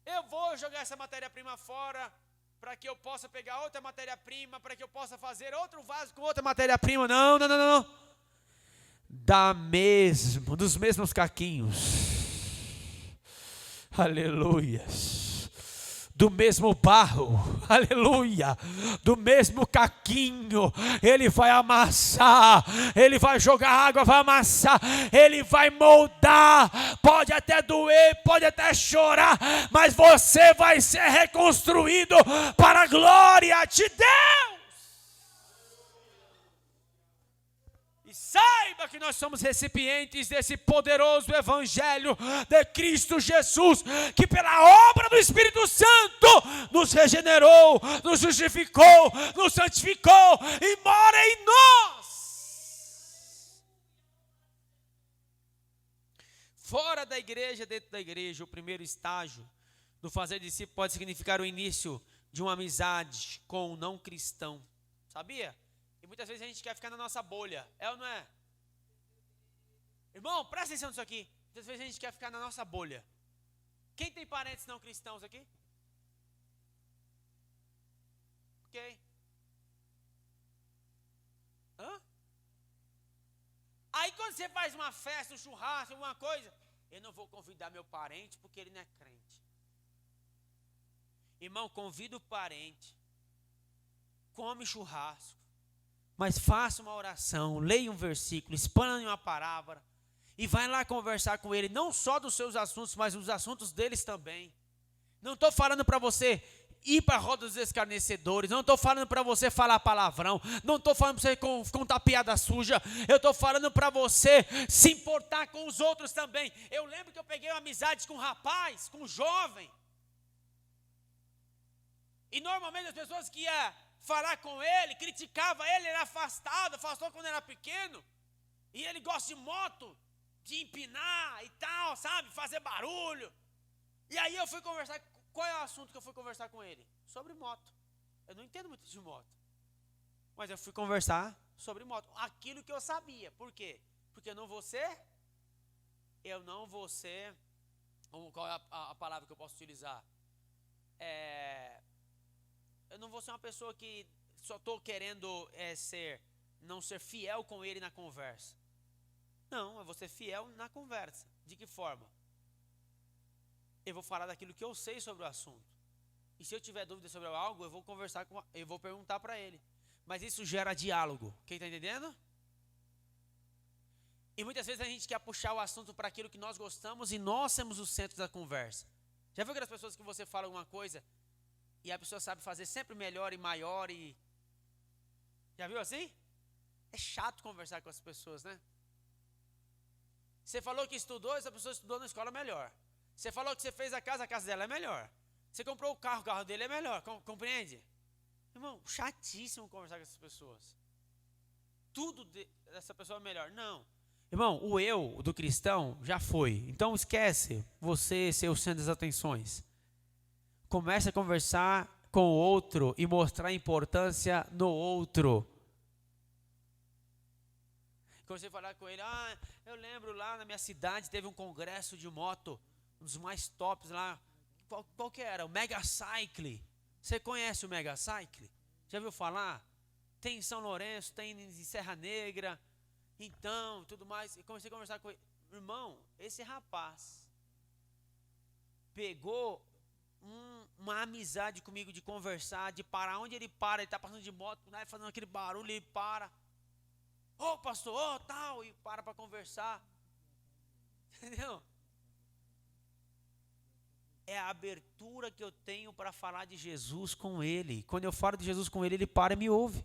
Eu vou jogar essa matéria-prima fora para que eu possa pegar outra matéria-prima, para que eu possa fazer outro vaso com outra matéria-prima. Não. Dos mesmos caquinhos. Aleluias. Do mesmo barro, aleluia, do mesmo caquinho, ele vai amassar, ele vai jogar água, vai amassar, ele vai moldar, pode até doer, pode até chorar, mas você vai ser reconstruído para a glória de Deus. Saiba que nós somos recipientes desse poderoso evangelho de Cristo Jesus, que pela obra do Espírito Santo nos regenerou, nos justificou, nos santificou e mora em nós. Fora da igreja, dentro da igreja, o primeiro estágio do fazer discípulo pode significar o início de uma amizade com um não cristão. Sabia? E muitas vezes a gente quer ficar na nossa bolha. É ou não é? Irmão, presta atenção nisso aqui. Muitas vezes a gente quer ficar na nossa bolha. Quem tem parentes não cristãos aqui? Ok. Hã? Aí quando você faz uma festa, um churrasco, alguma coisa, eu não vou convidar meu parente porque ele não é crente. Irmão, convida o parente. Come churrasco. Mas faça uma oração, leia um versículo, explane uma palavra e vai lá conversar com ele, não só dos seus assuntos, mas dos assuntos deles também. Não estou falando para você ir para a roda dos escarnecedores, não estou falando para você falar palavrão, não estou falando para você contar piada suja, eu estou falando para você se importar com os outros também. Eu lembro que eu peguei uma amizade com um rapaz, com um jovem, e normalmente as pessoas que iam falar com ele, criticava ele, era afastou quando era pequeno, e ele gosta de moto, de empinar e tal, sabe, fazer barulho. E aí eu fui conversar, qual é o assunto que eu fui conversar com ele? sobre moto. Eu não entendo muito de moto. Mas eu fui conversar sobre moto. Aquilo que eu sabia. Por quê? Porque eu não vou ser. Qual é a palavra que eu posso utilizar? Eu não vou ser uma pessoa que só estou querendo não ser fiel com ele na conversa. Não, eu vou ser fiel na conversa. De que forma? Eu vou falar daquilo que eu sei sobre o assunto. E se eu tiver dúvida sobre algo, eu vou perguntar para ele. Mas isso gera diálogo. Quem está entendendo? E muitas vezes a gente quer puxar o assunto para aquilo que nós gostamos e nós somos o centro da conversa. Já viu aquelas pessoas que você fala alguma coisa e a pessoa sabe fazer sempre melhor e maior e... Já viu assim? É chato conversar com as pessoas, né? Você falou que estudou, essa pessoa estudou na escola melhor. Você falou que você fez a casa dela é melhor. Você comprou o carro dele é melhor. Compreende? Irmão, chatíssimo conversar com essas pessoas. Tudo dessa pessoa é melhor. Não. Irmão, o eu do cristão já foi. Então esquece você ser o centro das atenções. Comece a conversar com o outro e mostrar importância no outro. Quando você falar com ele, eu lembro lá na minha cidade teve um congresso de moto, um dos mais tops lá. Qual que era? O Mega Cycle. Você conhece o Mega Cycle? Já viu falar? Tem em São Lourenço, tem em Serra Negra, então, tudo mais. E comecei a conversar com ele. Irmão, esse rapaz pegou uma amizade comigo de conversar, de parar onde ele para, ele está passando de moto, né, fazendo aquele barulho, ele para. Ô pastor, tal, e para conversar. Entendeu? É a abertura que eu tenho para falar de Jesus com ele. Quando eu falo de Jesus com ele, ele para e me ouve.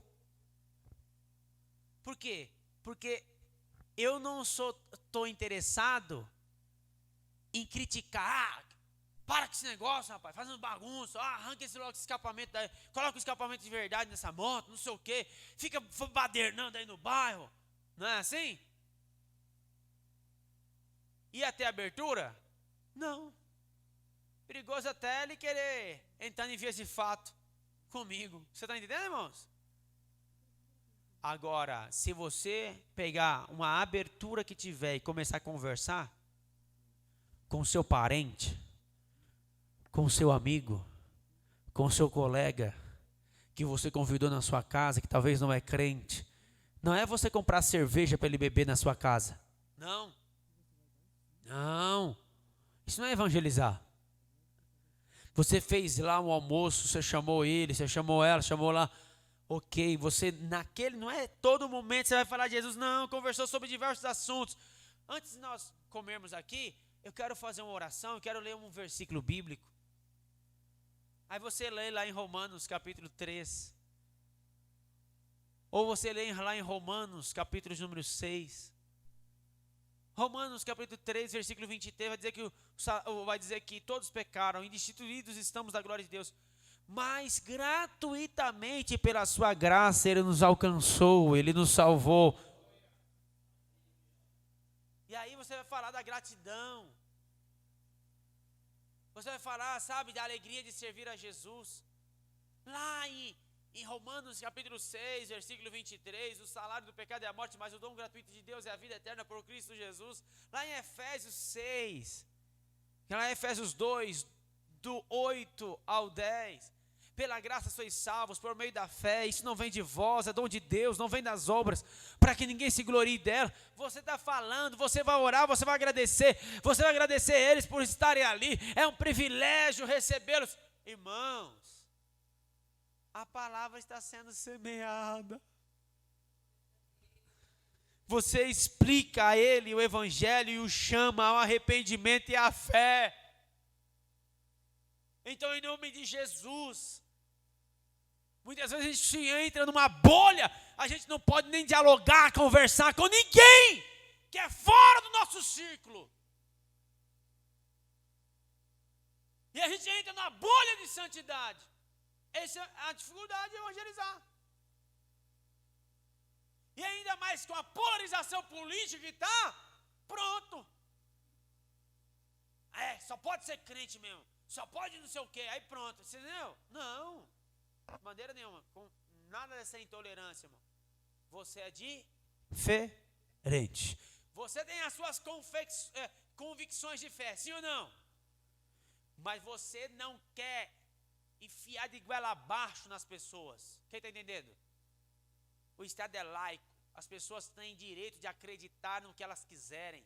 Por quê? Porque eu não estou interessado em criticar. Para com esse negócio, rapaz, fazendo bagunça. Arranca esse escapamento daí. Coloca o escapamento de verdade nessa moto, não sei o quê. Fica badernando aí no bairro. Não é assim? E até a abertura? Não. Perigoso até ele querer entrar em vias de fato comigo. Você está entendendo, irmãos? Agora, se você pegar uma abertura que tiver e começar a conversar com o seu parente, com o seu amigo, com o seu colega, que você convidou na sua casa, que talvez não é crente, não é você comprar cerveja para ele beber na sua casa. Não. Não. Isso não é evangelizar. Você fez lá um almoço, você chamou ele, você chamou ela, chamou lá. Ok, você não é todo momento você vai falar de Jesus, não, conversou sobre diversos assuntos. Antes de nós comermos aqui, eu quero fazer uma oração, eu quero ler um versículo bíblico. Aí você lê lá em Romanos capítulo 3. Ou você lê lá em Romanos capítulo número 6. Romanos capítulo 3, versículo 23, vai dizer que todos pecaram, e destituídos estamos da glória de Deus. Mas gratuitamente pela sua graça Ele nos alcançou, Ele nos salvou. E aí você vai falar da gratidão. Você vai falar, sabe, da alegria de servir a Jesus. Lá em Romanos capítulo 6, versículo 23, o salário do pecado é a morte, mas o dom gratuito de Deus é a vida eterna por Cristo Jesus. Lá em Efésios 6, lá em Efésios 2, do 8 ao 10. Pela graça sois salvos por meio da fé, isso não vem de vós, é dom de Deus, não vem das obras, para que ninguém se glorie dela. Você está falando, você vai orar, você vai agradecer eles por estarem ali, é um privilégio recebê-los. Irmãos, a palavra está sendo semeada. Você explica a ele o evangelho e o chama ao arrependimento e à fé. Então, em nome de Jesus, muitas vezes a gente entra numa bolha, a gente não pode nem dialogar, conversar com ninguém que é fora do nosso círculo. E a gente entra na bolha de santidade. Essa é a dificuldade de evangelizar. E ainda mais com a polarização política que está, pronto. Só pode ser crente mesmo. Só pode não sei o quê, aí pronto. Você entendeu? Não, de maneira nenhuma. Com nada dessa intolerância, irmão. Você é diferente. Você tem as suas convicções de fé, sim ou não? Mas você não quer enfiar de goela abaixo nas pessoas. Quem está entendendo? O Estado é laico. As pessoas têm direito de acreditar no que elas quiserem.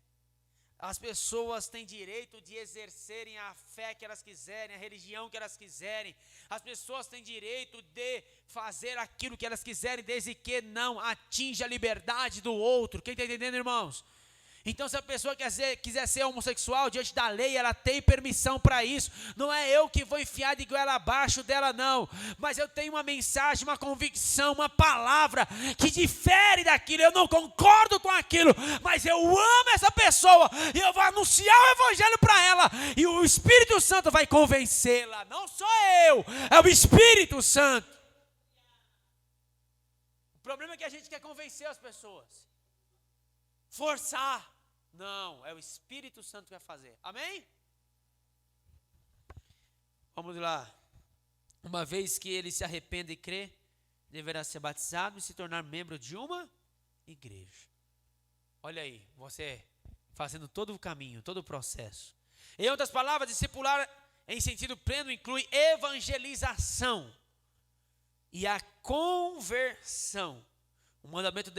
As pessoas têm direito de exercerem a fé que elas quiserem, a religião que elas quiserem. As pessoas têm direito de fazer aquilo que elas quiserem, desde que não atinja a liberdade do outro. Quem está entendendo, irmãos? Então, se a pessoa quiser ser homossexual, diante da lei, ela tem permissão para isso. Não é eu que vou enfiar de goela abaixo dela, não. Mas eu tenho uma mensagem, uma convicção, uma palavra que difere daquilo. Eu não concordo com aquilo, mas eu amo essa pessoa e eu vou anunciar o evangelho para ela. E o Espírito Santo vai convencê-la. Não sou eu, é o Espírito Santo. O problema é que a gente quer convencer as pessoas. Forçar. Não, é o Espírito Santo que vai fazer. Amém? Vamos lá. Uma vez que ele se arrependa e crê, deverá ser batizado e se tornar membro de uma igreja. Olha aí, você fazendo todo o caminho, todo o processo. Em outras palavras, discipular em sentido pleno inclui evangelização e a conversão. O mandamento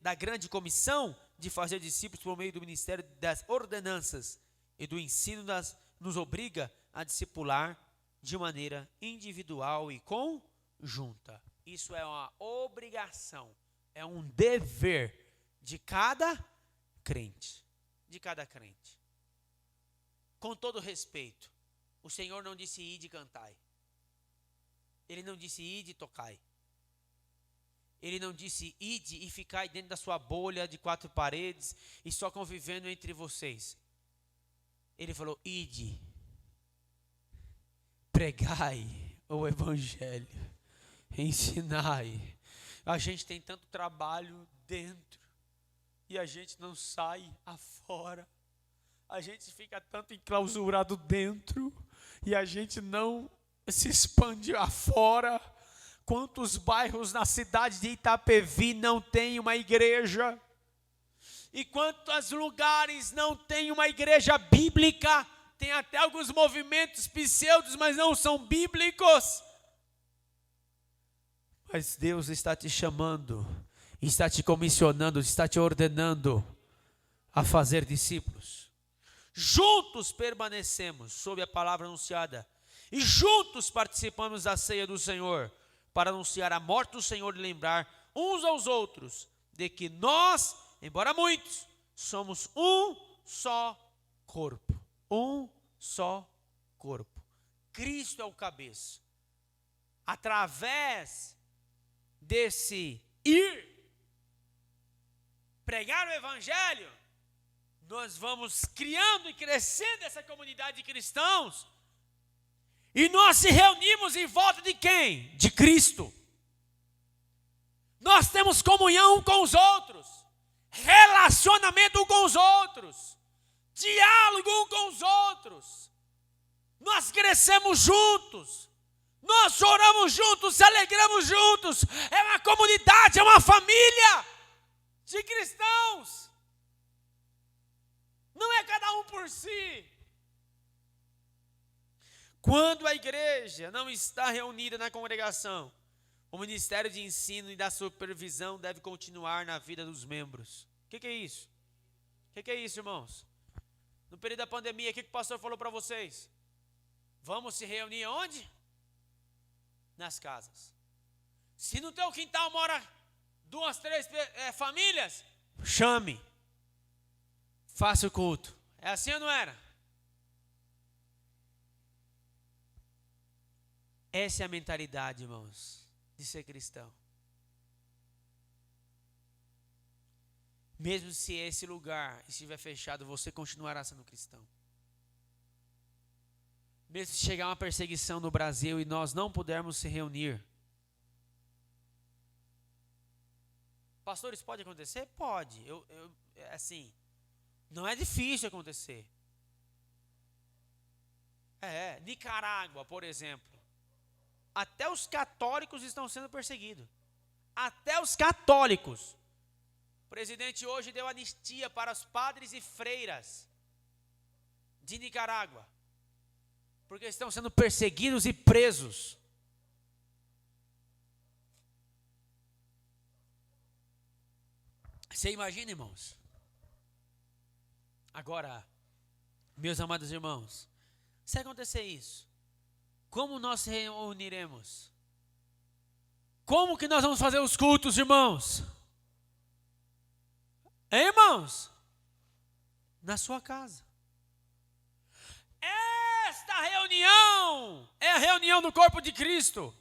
da grande comissão de fazer discípulos por meio do ministério das ordenanças e do ensino nos obriga a discipular de maneira individual e conjunta. Isso é uma obrigação, é um dever de cada crente, Com todo respeito, o Senhor não disse ide e cantai. Ele não disse ide e tocai. Ele não disse ide e ficai dentro da sua bolha de 4 paredes e só convivendo entre vocês. Ele falou ide, pregai o evangelho, ensinai. A gente tem tanto trabalho dentro e a gente não sai afora. A gente fica tanto enclausurado dentro e a gente não se expande afora. Quantos bairros na cidade de Itapevi não tem uma igreja? E quantos lugares não tem uma igreja bíblica? Tem até alguns movimentos pseudos, mas não são bíblicos. Mas Deus está te chamando, está te comissionando, está te ordenando a fazer discípulos. Juntos permanecemos sob a palavra anunciada e juntos participamos da ceia do Senhor, para anunciar a morte do Senhor e lembrar uns aos outros de que nós, embora muitos, somos um só corpo. Um só corpo. Cristo é o cabeça. Através desse pregar o evangelho, nós vamos criando e crescendo essa comunidade de cristãos. E nós se reunimos em volta de quem? De Cristo. Nós temos comunhão com os outros, relacionamento com os outros, diálogo com os outros. Nós crescemos juntos, nós oramos juntos, se alegramos juntos. É uma comunidade, é uma família de cristãos. Não é cada um por si. Quando a igreja não está reunida na congregação, o ministério de ensino e da supervisão deve continuar na vida dos membros. O que é isso? O que é isso, irmãos? No período da pandemia, o que o pastor falou para vocês? Vamos se reunir onde? Nas casas. Se no teu quintal mora 2, 3 famílias, chame. Faça o culto. É assim ou não era? Essa é a mentalidade, irmãos, de ser cristão. Mesmo se esse lugar estiver fechado, você continuará sendo cristão. Mesmo se chegar uma perseguição no Brasil e nós não pudermos se reunir. Pastor, isso pode acontecer? Pode. Assim, não é difícil acontecer. Nicarágua, por exemplo. Até os católicos estão sendo perseguidos. Até os católicos. O presidente hoje deu anistia para os padres e freiras de Nicarágua, porque estão sendo perseguidos e presos. Você imagina, irmãos? Agora, meus amados irmãos, se acontecer isso, como nós se reuniremos? Como que nós vamos fazer os cultos, irmãos? Hein, irmãos? Na sua casa. Esta reunião é a reunião do corpo de Cristo.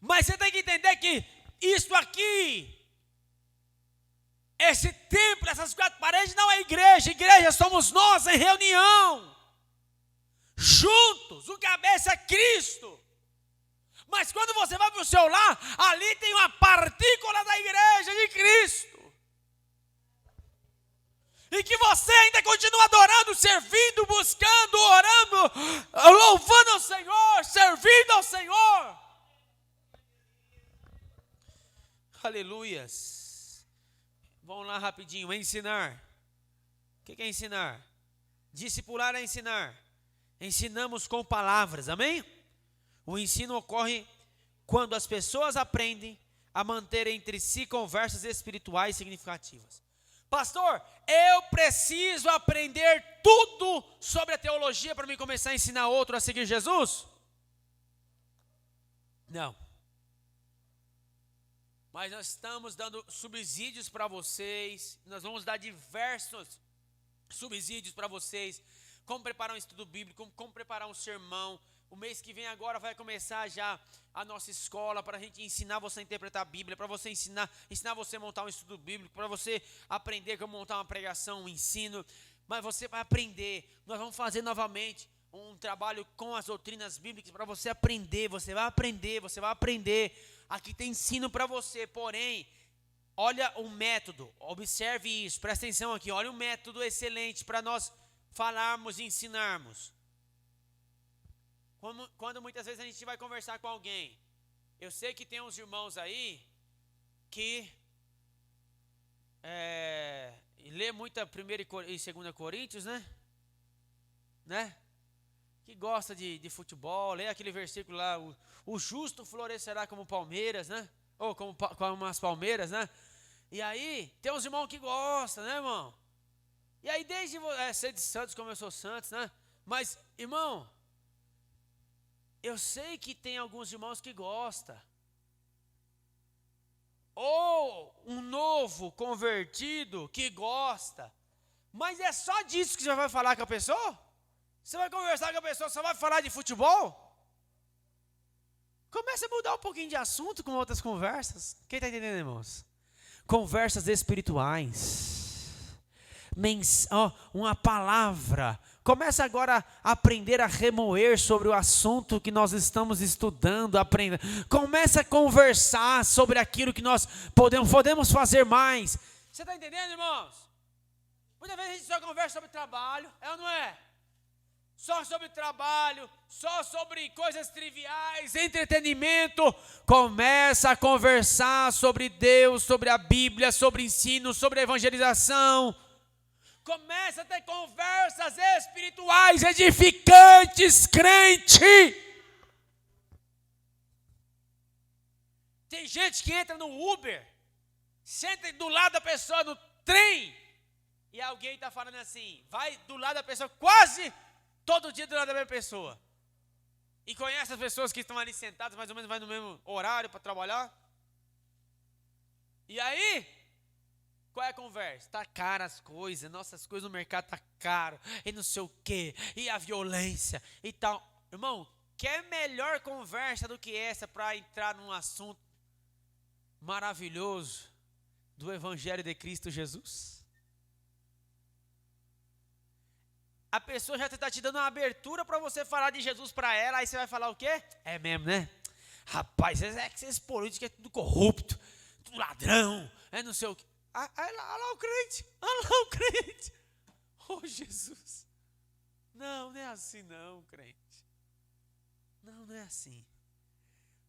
Mas você tem que entender que isso aqui, esse templo, essas quatro paredes não é igreja. Igreja somos nós em reunião. Juntos, o cabeça é Cristo. Mas quando você vai para o seu lar, ali tem uma partícula da igreja de Cristo. E que você ainda continua adorando, servindo, buscando, orando, louvando ao Senhor, servindo ao Senhor. Aleluias. Vamos lá rapidinho, ensinar. O que é ensinar? Discipular é ensinar. Ensinamos com palavras, amém? O ensino ocorre quando as pessoas aprendem a manter entre si conversas espirituais significativas. Pastor, eu preciso aprender tudo sobre a teologia para me começar a ensinar outro a seguir Jesus? Não. Mas nós estamos dando subsídios para vocês, nós vamos dar diversos subsídios para vocês, como preparar um estudo bíblico, como preparar um sermão. O mês que vem agora vai começar já a nossa escola para a gente ensinar você a interpretar a Bíblia, para você ensinar você a montar um estudo bíblico, para você aprender como montar uma pregação, um ensino. Mas você vai aprender, nós vamos fazer novamente um trabalho com as doutrinas bíblicas para você aprender, você vai aprender. Aqui tem ensino para você, porém, olha o método, observe isso, presta atenção aqui, olha um método excelente para nós falarmos e ensinarmos. Quando muitas vezes a gente vai conversar com alguém, eu sei que tem uns irmãos aí que lê muita 1 e 2 Coríntios, né? Que gosta de futebol, lê aquele versículo lá, o justo florescerá como palmeiras, né? Ou como as palmeiras, né? E aí, tem uns irmãos que gostam, né, irmão? E aí, desde ser de Santos, como eu sou Santos, né? Mas, irmão, eu sei que tem alguns irmãos que gostam. Ou um novo convertido que gosta. Mas é só disso que você vai falar com a pessoa? Você vai conversar com a pessoa, só vai falar de futebol? Comece a mudar um pouquinho de assunto com outras conversas. Quem está entendendo, irmãos? Conversas espirituais. Uma palavra. Começa agora a aprender a remoer sobre o assunto que nós estamos estudando, aprenda. Começa a conversar sobre aquilo que nós podemos fazer mais. Você está entendendo, irmãos? Muitas vezes a gente só conversa sobre trabalho, é ou não é? Só sobre trabalho, só sobre coisas triviais, entretenimento. Começa a conversar sobre Deus, sobre a Bíblia, sobre ensino, sobre evangelização. Começa a ter conversas espirituais, edificantes, crente. Tem gente que entra no Uber, senta do lado da pessoa no trem, e alguém está falando assim, vai do lado da pessoa quase todo dia do lado da mesma pessoa. E conhece as pessoas que estão ali sentadas, mais ou menos vai no mesmo horário para trabalhar. E aí, qual é a conversa? Está caro as coisas, nossas coisas no mercado tá caro, e não sei o quê, e a violência e tal. Irmão, quer melhor conversa do que essa para entrar num assunto maravilhoso do Evangelho de Cristo Jesus? A pessoa já está te dando uma abertura para você falar de Jesus para ela, aí você vai falar o quê? É mesmo, né? Rapaz, esses políticos é tudo corrupto, tudo ladrão, não sei o quê. Olha lá o crente, Oh, Jesus. Não é assim não, crente. Não é assim.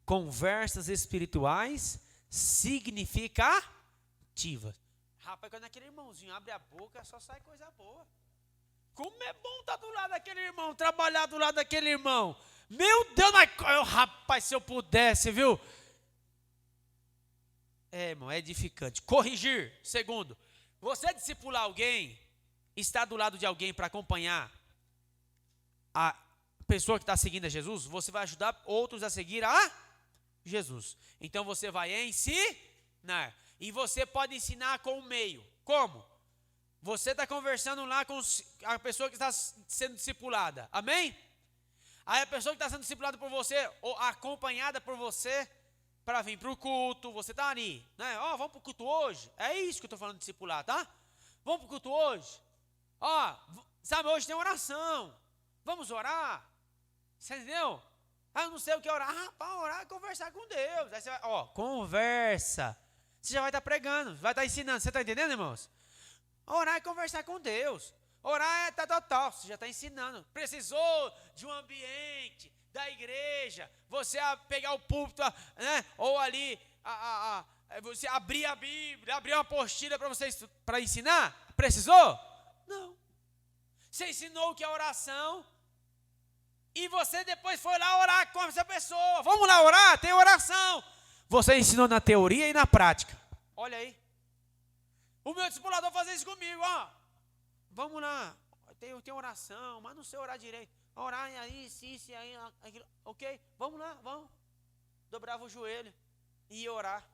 Conversas espirituais significativas. Rapaz, quando aquele irmãozinho abre a boca, só sai coisa boa. Como é bom estar do lado daquele irmão, trabalhar do lado daquele irmão. Meu Deus, mas, rapaz, se eu pudesse, viu? Irmão, é edificante. Corrigir. Segundo, você discipular alguém, estar do lado de alguém para acompanhar a pessoa que está seguindo a Jesus, você vai ajudar outros a seguir a Jesus. Então você vai ensinar. E você pode ensinar com o meio. Como? Você está conversando lá com a pessoa que está sendo discipulada. Amém? Aí a pessoa que está sendo discipulada por você, ou acompanhada por você, para vir para o culto, você está ali, né? Vamos para o culto hoje? É isso que eu estou falando de discipular, tá? Vamos para o culto hoje? Sabe, hoje tem oração. Vamos orar? Você entendeu? Eu não sei o que é orar. Para orar é conversar com Deus. Aí você vai, conversa. Você já vai estar pregando, vai estar ensinando. Você está entendendo, irmãos? Orar é conversar com Deus. Orar é tal. Você já está ensinando. Precisou de um ambiente da igreja. Você pegar o púlpito, né? Ou ali, você abrir a Bíblia, abrir uma apostila para vocês para ensinar. Precisou? Não. Você ensinou o que é oração. E você depois foi lá orar com essa pessoa. Vamos lá orar? Tem oração. Você ensinou na teoria e na prática. Olha aí. O meu discipulador fazia isso comigo, Vamos lá. Tem oração, mas não sei orar direito. Orar aí, sim, aí, aquilo. Ok? Vamos lá, vamos. Dobrava o joelho e ia orar.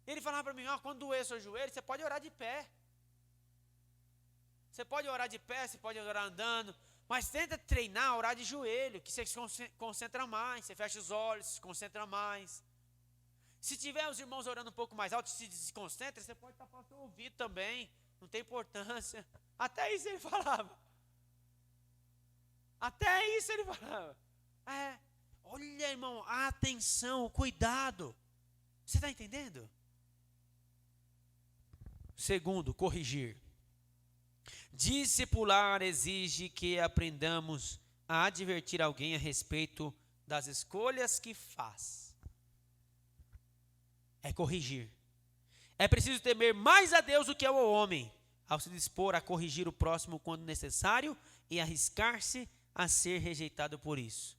Ele falava para mim, quando doer seu joelho, você pode orar de pé. Você pode orar de pé, você pode orar andando. Mas tenta treinar, orar de joelho, que você se concentra mais. Você fecha os olhos, se concentra mais. Se tiver os irmãos orando um pouco mais alto, se desconcentra, você pode tapar o seu ouvido também. Não tem importância. Até isso ele falava. Olha, irmão, a atenção, o cuidado. Você está entendendo? Segundo, corrigir. Discipular exige que aprendamos a advertir alguém a respeito das escolhas que faz. É corrigir. É preciso temer mais a Deus do que ao homem, ao se dispor a corrigir o próximo quando necessário e arriscar-se a ser rejeitado por isso.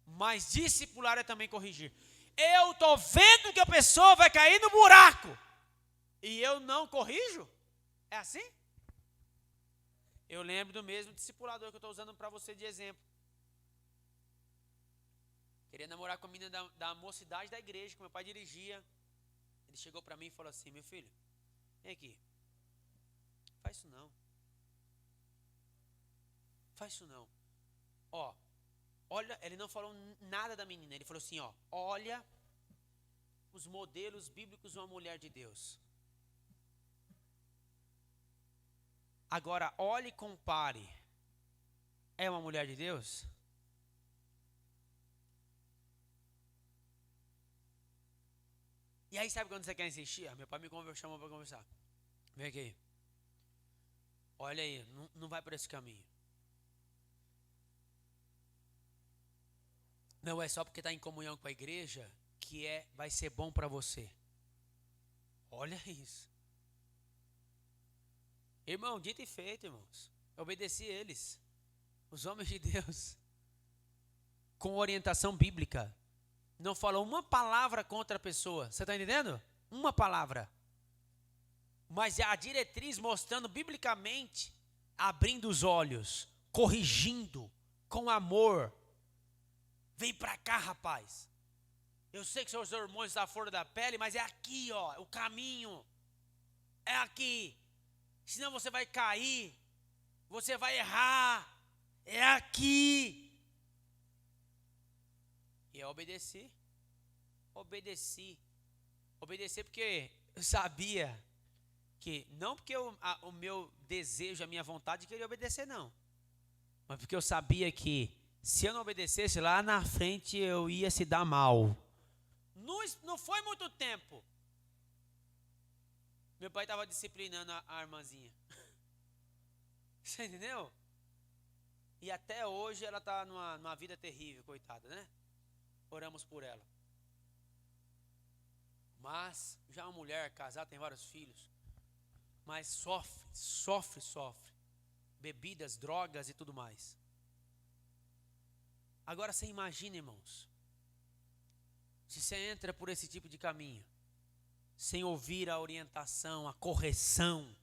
Mas discipular é também corrigir. Eu estou vendo que a pessoa vai cair no buraco e eu não corrijo? É assim? Eu lembro do mesmo discipulador que eu estou usando para você de exemplo. Queria namorar com a menina da mocidade da igreja, que meu pai dirigia. Ele chegou para mim e falou assim, meu filho, vem aqui. Faz isso não. Olha, ele não falou nada da menina. Ele falou assim, olha os modelos bíblicos de uma mulher de Deus. Agora, olhe e compare. É uma mulher de Deus? E aí, sabe quando você quer insistir? Meu pai me chamou para conversar. Vem aqui. Olha aí, não vai por esse caminho. Não é só porque está em comunhão com a igreja que vai ser bom para você. Olha isso. Irmão, dito e feito, irmãos. Eu obedeci eles. Os homens de Deus. Com orientação bíblica. Não falou uma palavra contra a pessoa. Você está entendendo? Uma palavra. Mas a diretriz mostrando biblicamente, abrindo os olhos, corrigindo, com amor. Vem para cá, rapaz. Eu sei que seus hormônios da flor da pele, mas é aqui, o caminho. É aqui. Senão você vai cair. Você vai errar. É aqui. E eu obedeci. Obedeci porque eu sabia que, não porque o meu desejo, a minha vontade de querer obedecer, não. Mas porque eu sabia que se eu não obedecesse, lá na frente eu ia se dar mal. Não foi muito tempo. Meu pai estava disciplinando a irmãzinha. Você entendeu? E até hoje ela está numa vida terrível, coitada, né? Oramos por ela. Mas já uma mulher casada, tem vários filhos, mas sofre. Bebidas, drogas e tudo mais. Agora você imagina, irmãos, se você entra por esse tipo de caminho, sem ouvir a orientação, a correção,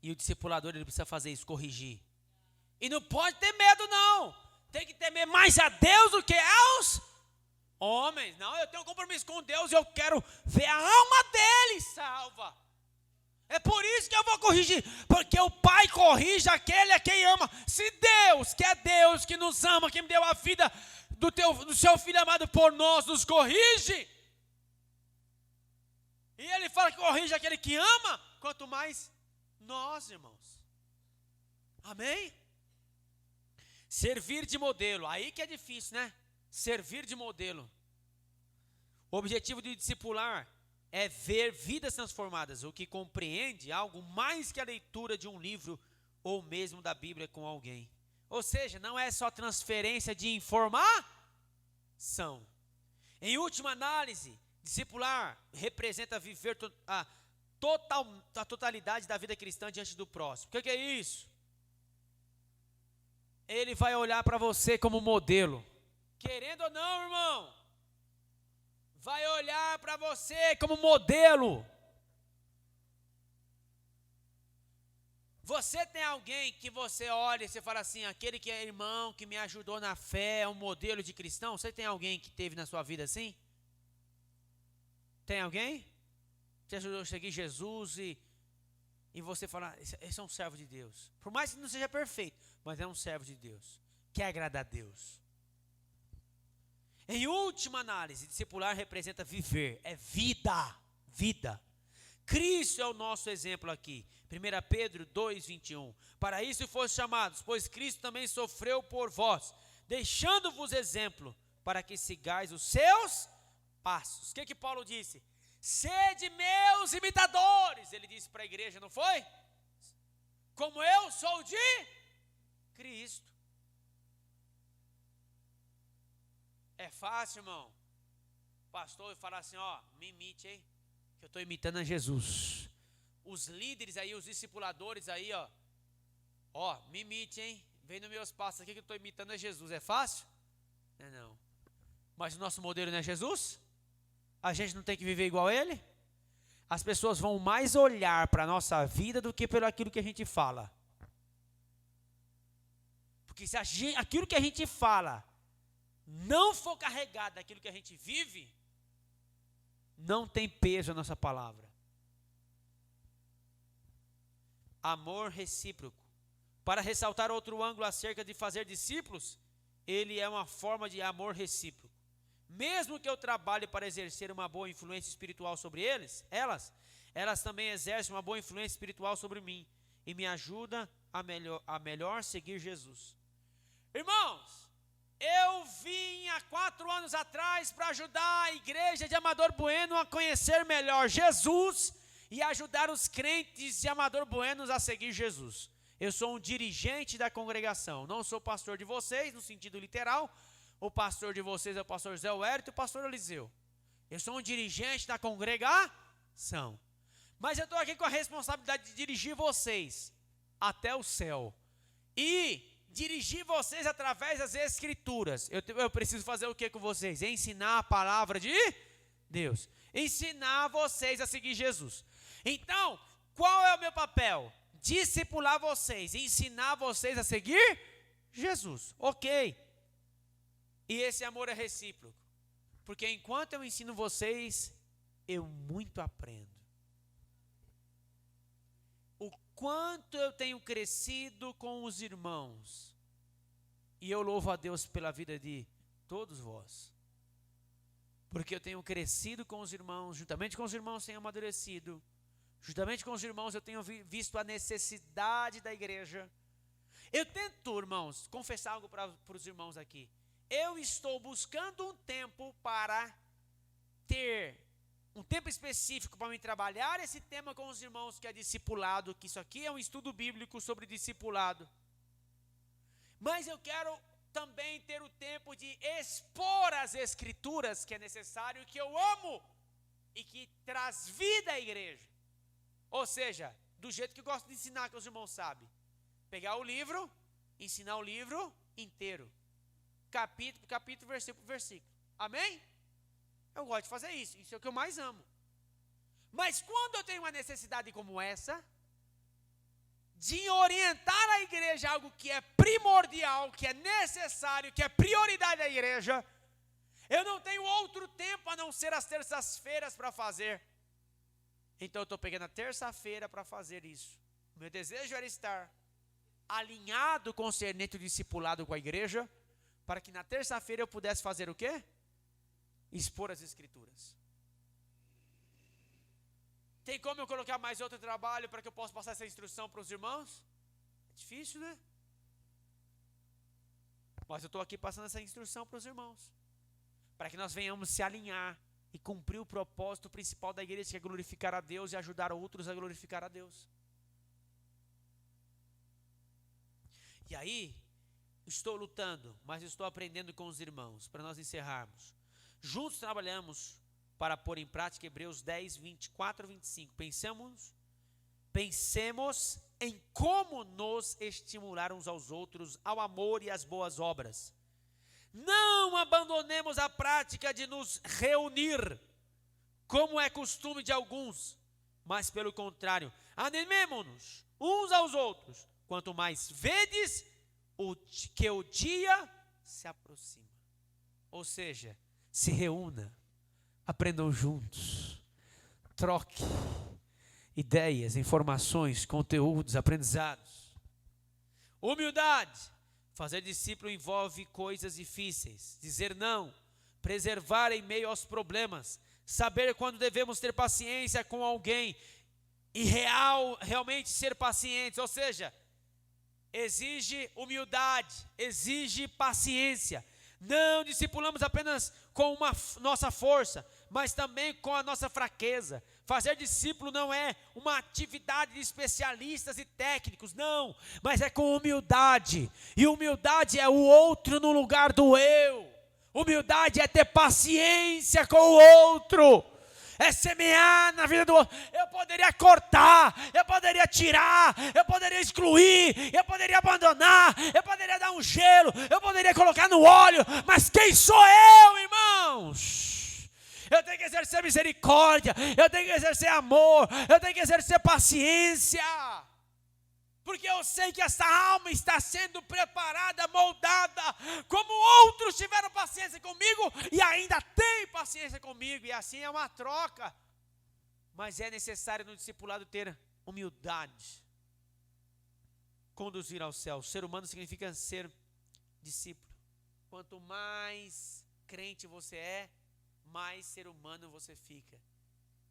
e o discipulador ele precisa fazer isso, corrigir. E não pode ter medo não, tem que temer mais a Deus do que aos homens. Não, eu tenho um compromisso com Deus e eu quero ver a alma dele salva. É por isso que eu vou corrigir, porque o Pai corrige aquele a quem ama. Se Deus, que é Deus que nos ama, que me deu a vida do seu Filho amado por nós, nos corrige, e ele fala que corrige aquele que ama, quanto mais nós, irmãos. Amém? Servir de modelo, aí que é difícil, né? Servir de modelo. O objetivo de discipular é ver vidas transformadas, o que compreende algo mais que a leitura de um livro ou mesmo da Bíblia com alguém. Ou seja, não é só transferência de informação. Em última análise, discipular representa viver a totalidade da vida cristã diante do próximo. O que é isso? Ele vai olhar para você como modelo. Querendo ou não, irmão, vai olhar para você como modelo. Você tem alguém que você olha e você fala assim, aquele que é irmão, que me ajudou na fé, é um modelo de cristão? Você tem alguém que teve na sua vida assim? Tem alguém? Você ajudou a seguir Jesus e você fala, esse é um servo de Deus. Por mais que não seja perfeito, mas é um servo de Deus. Quer agradar a Deus. Em última análise, discipular representa viver, é vida. Cristo é o nosso exemplo aqui. 1 Pedro 2:21. Para isso foste chamados, pois Cristo também sofreu por vós, deixando-vos exemplo, para que sigais os seus passos. O que Paulo disse? Sede meus imitadores, ele disse para a igreja, não foi? Como eu sou de Cristo. É fácil, irmão, pastor falar assim, ó, me imite, hein, que eu estou imitando a Jesus. Os líderes aí, os discipuladores aí, ó, me imite, hein, vem nos meus passos aqui que eu estou imitando a Jesus. É fácil? Não. Mas o nosso modelo não é Jesus? A gente não tem que viver igual a ele? As pessoas vão mais olhar para a nossa vida do que pelo aquilo que a gente fala. Porque se aquilo que a gente fala não for carregado daquilo que a gente vive, não tem peso a nossa palavra. Amor recíproco. Para ressaltar outro ângulo acerca de fazer discípulos, ele é uma forma de amor recíproco. Mesmo que eu trabalhe para exercer uma boa influência espiritual sobre elas também exercem uma boa influência espiritual sobre mim e me ajudam a melhor seguir Jesus. Irmãos, eu vim há 4 anos atrás para ajudar a igreja de Amador Bueno a conhecer melhor Jesus e ajudar os crentes de Amador Bueno a seguir Jesus. Eu sou um dirigente da congregação, não sou pastor de vocês no sentido literal. O pastor de vocês é o pastor Zé Wérito e o pastor Eliseu. Eu sou um dirigente da congregação. Mas eu estou aqui com a responsabilidade de dirigir vocês até o céu. E dirigir vocês através das escrituras. Eu preciso fazer o que com vocês? Ensinar a palavra de Deus. Ensinar vocês a seguir Jesus. Então, qual é o meu papel? Discipular vocês, ensinar vocês a seguir Jesus. Ok. E esse amor é recíproco. Porque enquanto eu ensino vocês, eu muito aprendo. O quanto eu tenho crescido com os irmãos. E eu louvo a Deus pela vida de todos vós. Porque eu tenho crescido com os irmãos, juntamente com os irmãos tenho amadurecido. Juntamente com os irmãos eu tenho visto a necessidade da igreja. Eu tento, irmãos, confessar algo para os irmãos aqui. Eu estou buscando um tempo para ter um tempo específico para me trabalhar esse tema com os irmãos que é discipulado, que isso aqui é um estudo bíblico sobre discipulado. Mas eu quero também ter o tempo de expor as Escrituras, que é necessário, e que eu amo, e que traz vida à igreja. Ou seja, do jeito que eu gosto de ensinar, que os irmãos sabem. Pegar o livro, ensinar o livro inteiro. Capítulo por capítulo, versículo por versículo. Amém? Eu gosto de fazer isso. Isso é o que eu mais amo. Mas quando eu tenho uma necessidade como essa, de orientar a igreja algo que é primordial, que é necessário, que é prioridade da igreja, eu não tenho outro tempo a não ser as terças-feiras para fazer. Então eu estou pegando a terça-feira para fazer isso. Meu desejo era estar alinhado concernente o discipulado com a igreja, para que na terça-feira eu pudesse fazer o quê? Expor as Escrituras. Tem como eu colocar mais outro trabalho para que eu possa passar essa instrução para os irmãos? É difícil, né? Mas eu estou aqui passando essa instrução para os irmãos, para que nós venhamos se alinhar e cumprir o propósito principal da igreja, que é glorificar a Deus e ajudar outros a glorificar a Deus. E aí, estou lutando, mas estou aprendendo com os irmãos, para nós encerrarmos. Juntos trabalhamos para pôr em prática Hebreus 10, 24 e 25. Pensemos em como nos estimular uns aos outros ao amor e às boas obras. Não abandonemos a prática de nos reunir, como é costume de alguns, mas pelo contrário, animemo-nos uns aos outros, quanto mais vedes que o dia se aproxima. Ou seja, se reúna, aprendam juntos, troque ideias, informações, conteúdos, aprendizados. Humildade. Fazer discípulo envolve coisas difíceis. Dizer não, preservar em meio aos problemas, saber quando devemos ter paciência com alguém e realmente ser pacientes. Ou seja, exige humildade, exige paciência. Não discipulamos apenas com nossa força, mas também com a nossa fraqueza. Fazer discípulo não é uma atividade de especialistas e técnicos, não, mas é com humildade. E humildade é o outro no lugar do eu. Humildade é ter paciência com o outro. É semear na vida do outro. Eu poderia cortar, eu poderia tirar, eu poderia excluir, eu poderia abandonar, eu poderia dar um gelo, eu poderia colocar no óleo, mas quem sou eu, irmãos? Eu tenho que exercer misericórdia, eu tenho que exercer amor, eu tenho que exercer paciência, porque eu sei que essa alma está sendo preparada, moldada, como outros tiveram paciência comigo e ainda têm paciência comigo, e assim é uma troca. Mas é necessário no discipulado ter humildade, conduzir ao céu. Ser humano significa ser discípulo. Quanto mais crente você é, mais ser humano você fica.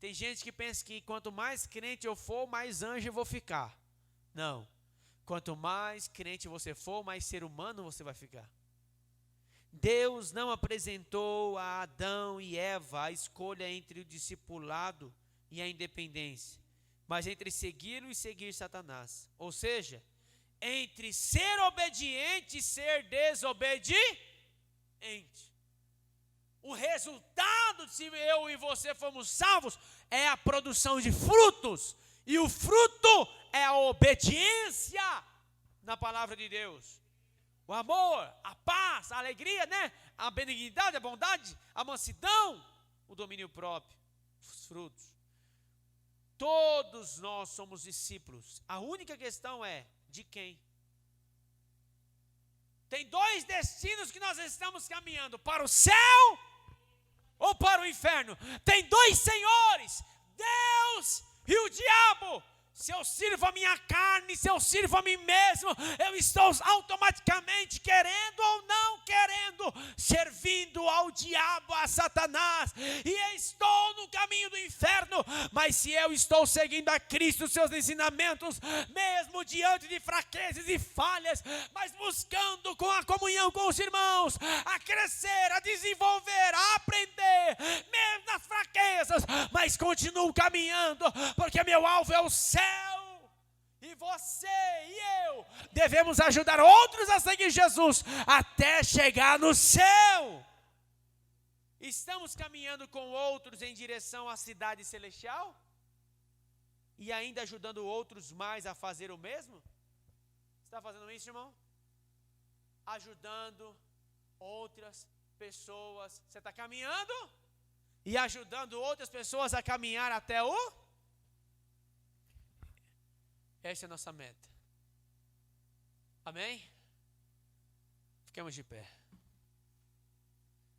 Tem gente que pensa que quanto mais crente eu for, mais anjo eu vou ficar. Não, quanto mais crente você for, mais ser humano você vai ficar. Deus não apresentou a Adão e Eva a escolha entre o discipulado e a independência, mas entre segui-lo e seguir Satanás. Ou seja, entre ser obediente e ser desobediente. O resultado, se eu e você fomos salvos, é a produção de frutos. E o fruto é a obediência na palavra de Deus. O amor, a paz, a alegria, né? A benignidade, a bondade, a mansidão, o domínio próprio, os frutos. Todos nós somos discípulos. A única questão é de quem? Tem dois destinos que nós estamos caminhando: para o céu ou para o inferno. Tem dois senhores, Deus e o diabo. Se eu sirvo a minha carne, se eu sirvo a mim mesmo, eu estou automaticamente, querendo ou não querendo, servindo ao diabo, a Satanás, e estou no caminho do inferno. Mas se eu estou seguindo a Cristo, seus ensinamentos, mesmo diante de fraquezas e falhas, mas buscando com a comunhão com os irmãos, a crescer, a desenvolver, a aprender, mesmo nas fraquezas, mas continuo caminhando, porque meu alvo é o céu. E você e eu devemos ajudar outros a seguir Jesus até chegar no céu. Estamos caminhando com outros em direção à cidade celestial? E ainda ajudando outros mais a fazer o mesmo? Está fazendo isso, irmão? Ajudando outras pessoas. Você está caminhando e ajudando outras pessoas a caminhar até o... Essa é a nossa meta. Amém? Fiquemos de pé.